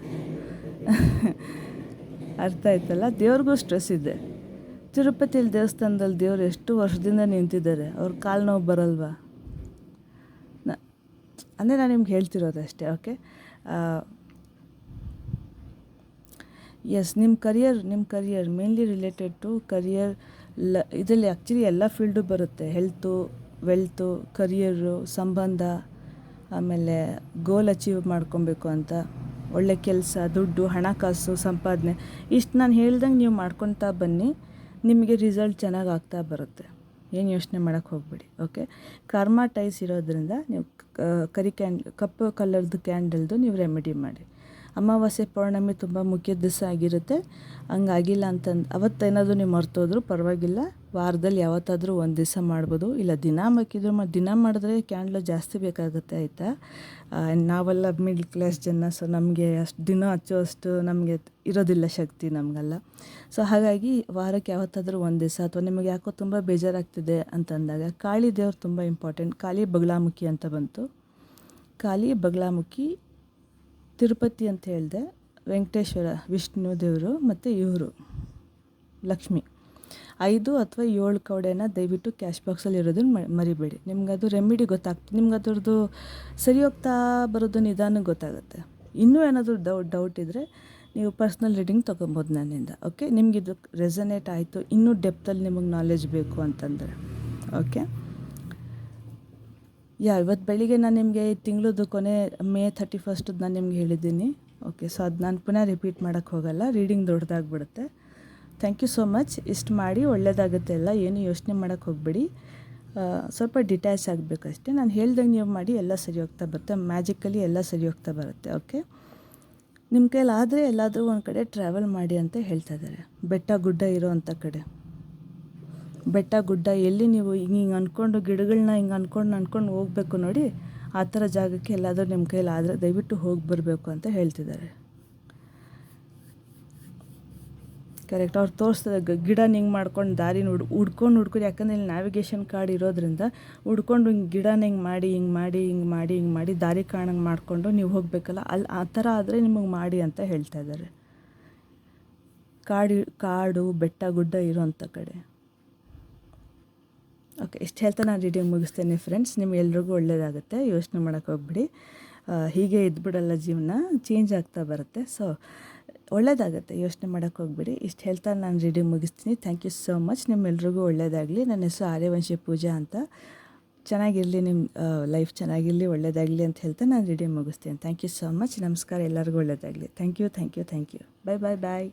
ಅರ್ಥ ಆಯ್ತಲ್ಲ? ದೇವ್ರಿಗೂ ಸ್ಟ್ರೆಸ್ ಇದೆ. ತಿರುಪತಿಯಲ್ಲಿ ದೇವಸ್ಥಾನದಲ್ಲಿ ದೇವರು ಎಷ್ಟು ವರ್ಷದಿಂದ ನಿಂತಿದ್ದಾರೆ, ಅವ್ರ ಕಾಲು ನೋವು ಬರಲ್ವಾ? ಅಂದರೆ ನಾನು ನಿಮ್ಗೆ ಹೇಳ್ತಿರೋದು ಅಷ್ಟೇ. ಓಕೆ. ಎಸ್, ನಿಮ್ಮ career mainly related to career. ಇದರಲ್ಲಿ ಆ್ಯಕ್ಚುಲಿ ಎಲ್ಲ ಫೀಲ್ಡು ಬರುತ್ತೆ. ಹೆಲ್ತು, ವೆಲ್ತು, ಕರಿಯರು, ಸಂಬಂಧ, ಆಮೇಲೆ ಗೋಲ್ ಅಚೀವ್ ಮಾಡ್ಕೊಬೇಕು ಅಂತ, ಒಳ್ಳೆ ಕೆಲಸ, ದುಡ್ಡು, ಹಣಕಾಸು, ಸಂಪಾದನೆ, ಇಷ್ಟು ನಾನು ಹೇಳ್ದಂಗೆ ನೀವು ಮಾಡ್ಕೊತಾ ಬನ್ನಿ, ನಿಮಗೆ ರಿಸಲ್ಟ್ ಚೆನ್ನಾಗಿ ಆಗ್ತಾ ಬರುತ್ತೆ. ಏನು ಯೋಚನೆ ಮಾಡೋಕ್ಕೆ ಹೋಗ್ಬೇಡಿ. ಓಕೆ. ಕರ್ಮ ಟೈಸ್ ಇರೋದ್ರಿಂದ ನೀವು ಕಪ್ಪು ಕಲರ್ದು ಕ್ಯಾಂಡಲ್ದು ನೀವು ರೆಮಿಡಿ ಮಾಡಿ. ಅಮಾವಾಸ್ಯೆ ಪೌರ್ಣಮಿ ತುಂಬ ಮುಖ್ಯದ ದಿವಸ ಆಗಿರುತ್ತೆ. ಹಂಗಾಗಿಲ್ಲ ಅಂತಂದು ಅವತ್ತೇನಾದರೂ ನೀವು ಮರ್ತೋದ್ರೂ ಪರವಾಗಿಲ್ಲ, ವಾರದಲ್ಲಿ ಯಾವತ್ತಾದರೂ ಒಂದು ದಿವಸ ಮಾಡ್ಬೋದು. ಇಲ್ಲ ದಿನ ಮಾಡಿದ್ರೆ ಕ್ಯಾಂಡ್ಲು ಜಾಸ್ತಿ ಬೇಕಾಗುತ್ತೆ, ಆಯಿತಾ? ನಾವೆಲ್ಲ ಮಿಡ್ಲ್ ಕ್ಲಾಸ್ ಜನ, ಸೊ ನಮಗೆ ಅಷ್ಟು ದಿನ ಹಚ್ಚೋಷ್ಟು ನಮಗೆ ಇರೋದಿಲ್ಲ ಶಕ್ತಿ ನಮಗೆಲ್ಲ. ಸೊ ಹಾಗಾಗಿ ವಾರಕ್ಕೆ ಯಾವತ್ತಾದರೂ ಒಂದು ದಿವಸ, ಅಥವಾ ನಿಮಗೆ ಯಾಕೋ ತುಂಬ ಬೇಜಾರಾಗ್ತಿದೆ ಅಂತಂದಾಗ ಕಾಳಿ ದೇವ್ರು ತುಂಬ ಇಂಪಾರ್ಟೆಂಟ್. ಕಾಳಿ ಬಗಲಾಮುಖಿ ಅಂತ ಬಂತು. ಕಾಳಿ ಬಗಲಾಮುಖಿ, ತಿರುಪತಿ ಅಂತ ಹೇಳಿದೆ, ವೆಂಕಟೇಶ್ವರ ವಿಷ್ಣು ದೇವರು, ಮತ್ತು ಇವರು ಲಕ್ಷ್ಮಿ. 5 ಅಥವಾ 7 ಕವಡೆನ ದಯವಿಟ್ಟು ಕ್ಯಾಶ್ ಬಾಕ್ಸಲ್ಲಿ ಇರೋದನ್ನು ಮರಿಬೇಡಿ. ನಿಮ್ಗದು ರೆಮಿಡಿ ಗೊತ್ತಾಗ್ತದೆ, ನಿಮ್ಗೆ ಅದ್ರದ್ದು ಸರಿ ಹೋಗ್ತಾ ಬರೋದು ನಿಧಾನ ಗೊತ್ತಾಗುತ್ತೆ. ಇನ್ನೂ ಏನಾದರೂ ಡೌಟ್ ಇದ್ದರೆ ನೀವು ಪರ್ಸ್ನಲ್ ರೀಡಿಂಗ್ ತೊಗೊಬೋದು ನನ್ನಿಂದ. ಓಕೆ. ನಿಮಗಿದು ರೆಸನೇಟ್ ಆಯಿತು, ಇನ್ನೂ ಡೆಪ್ತಲ್ಲಿ ನಿಮಗೆ ನಾಲೆಜ್ ಬೇಕು ಅಂತಂದರೆ. ಓಕೆ. ಇವತ್ತು ಬೆಳಿಗ್ಗೆ ನಾನು ನಿಮಗೆ ತಿಂಗಳದ್ದು ಕೊನೆ ಮೇ 31 ನಾನು ನಿಮ್ಗೆ ಹೇಳಿದ್ದೀನಿ. ಓಕೆ. ಸೊ ಅದು ನಾನು ಪುನಃ ರಿಪೀಟ್ ಮಾಡೋಕ್ಕೆ ಹೋಗಲ್ಲ, ರೀಡಿಂಗ್ ದೊಡ್ಡದಾಗ್ಬಿಡುತ್ತೆ. Thank you so much. ಇಷ್ಟು ಮಾಡಿ ಒಳ್ಳೆಯದಾಗುತ್ತೆ ಎಲ್ಲ, ಏನು ಯೋಚನೆ ಮಾಡೋಕ್ಕೆ ಹೋಗಬೇಡಿ. ಸ್ವಲ್ಪ ಡಿಟ್ಯಾಚ್ ಆಗಬೇಕಷ್ಟೇ. ನಾನು ಹೇಳ್ದಂಗೆ ನೀವು ಮಾಡಿ, ಎಲ್ಲ ಸರಿ ಹೋಗ್ತಾ ಬರುತ್ತೆ. ಮ್ಯಾಜಿಕಲಿ ಎಲ್ಲ ಸರಿ ಹೋಗ್ತಾ ಬರುತ್ತೆ. ಓಕೆ. ನಿಮ್ಮ ಕೈಲಾದರೆ ಎಲ್ಲಾದರೂ ಒಂದು ಕಡೆ ಟ್ರಾವೆಲ್ ಮಾಡಿ ಅಂತ ಹೇಳ್ತಾ ಇದ್ದಾರೆ. ಬೆಟ್ಟ ಗುಡ್ಡ ಇರೋ ಅಂಥ ಕಡೆ, ಬೆಟ್ಟ ಗುಡ್ಡ ಎಲ್ಲಿ ನೀವು ಹಿಂಗೆ ಅಂದ್ಕೊಂಡು ಗಿಡಗಳನ್ನ ಹಿಂಗೆ ಅಂದ್ಕೊಂಡು ಹೋಗಬೇಕು ನೋಡಿ, ಆ ಥರ ಜಾಗಕ್ಕೆ ಎಲ್ಲಾದರೂ ನಿಮ್ಮ ಕೈಲಾದರೆ ದಯವಿಟ್ಟು ಹೋಗಿ ಬರಬೇಕು ಅಂತ ಹೇಳ್ತಿದ್ದಾರೆ. ಕರೆಕ್ಟ್, ಅವ್ರು ತೋರಿಸ್ತಾರೆ ಗಿಡ ಹಿಂಗೆ ಮಾಡ್ಕೊಂಡು ದಾರಿನ ಹುಡ್ಕೊಂಡು ಯಾಕಂದರೆ ಇಲ್ಲಿ ನ್ಯಾವಿಗೇಷನ್ ಕಾರ್ಡ್ ಇರೋದ್ರಿಂದ ಹುಡ್ಕೊಂಡು ಹಿಂಗೆ ಗಿಡನ ಹಿಂಗೆ ಮಾಡಿ ದಾರಿ ಕಾಣಂಗೆ ಮಾಡಿಕೊಂಡು ನೀವು ಹೋಗಬೇಕಲ್ಲ, ಅಲ್ಲಿ ಆ ಥರ ಆದರೆ ನಿಮಗೆ ಮಾಡಿ ಅಂತ ಹೇಳ್ತಾ ಇದ್ದಾರೆ. ಕಾಡು ಬೆಟ್ಟ ಗುಡ್ಡ ಇರೋವಂಥ ಕಡೆ. ಓಕೆ, ಇಷ್ಟು ಹೇಳ್ತಾ ನಾನು ರೀಡಿಂಗ್ ಮುಗಿಸ್ತೇನೆ ಫ್ರೆಂಡ್ಸ್. ನಿಮ್ಗೆಲ್ರಿಗೂ ಒಳ್ಳೆಯದಾಗುತ್ತೆ, ಯೋಚನೆ ಮಾಡೋಕ್ಕೆ ಹೋಗ್ಬಿಡಿ. ಹೀಗೆ ಇದ್ಬಿಡಲ್ಲ, ಜೀವನ ಚೇಂಜ್ ಆಗ್ತಾ ಬರುತ್ತೆ. ಸೊ ಒಳ್ಳೆಯದಾಗುತ್ತೆ, ಯೋಚನೆ ಮಾಡೋಕ್ಕೆ ಹೋಗ್ಬಿಡಿ. ಇಷ್ಟು ಹೇಳ್ತಾ ನಾನು ರೀಡಿಂಗ್ ಮುಗಿಸ್ತೀನಿ. Thank you so much. ನಿಮ್ಮೆಲ್ರಿಗೂ ಒಳ್ಳೆಯದಾಗಲಿ. ನನ್ನ ಹೆಸರು ಆರ್ಯವಂಶಿ ಪೂಜಾ ಅಂತ. ಚೆನ್ನಾಗಿರಲಿ, ನಿಮ್ಮ ಲೈಫ್ ಚೆನ್ನಾಗಿರಲಿ, ಒಳ್ಳೆಯದಾಗಲಿ ಅಂತ ಹೇಳ್ತಾ ನಾನು ರೀಡಿಂಗ್ ಮುಗಿಸ್ತೀನಿ. Thank you so much. ನಮಸ್ಕಾರ, ಎಲ್ಲರಿಗೂ ಒಳ್ಳೆಯದಾಗಲಿ. Thank you. ಬಾಯ್.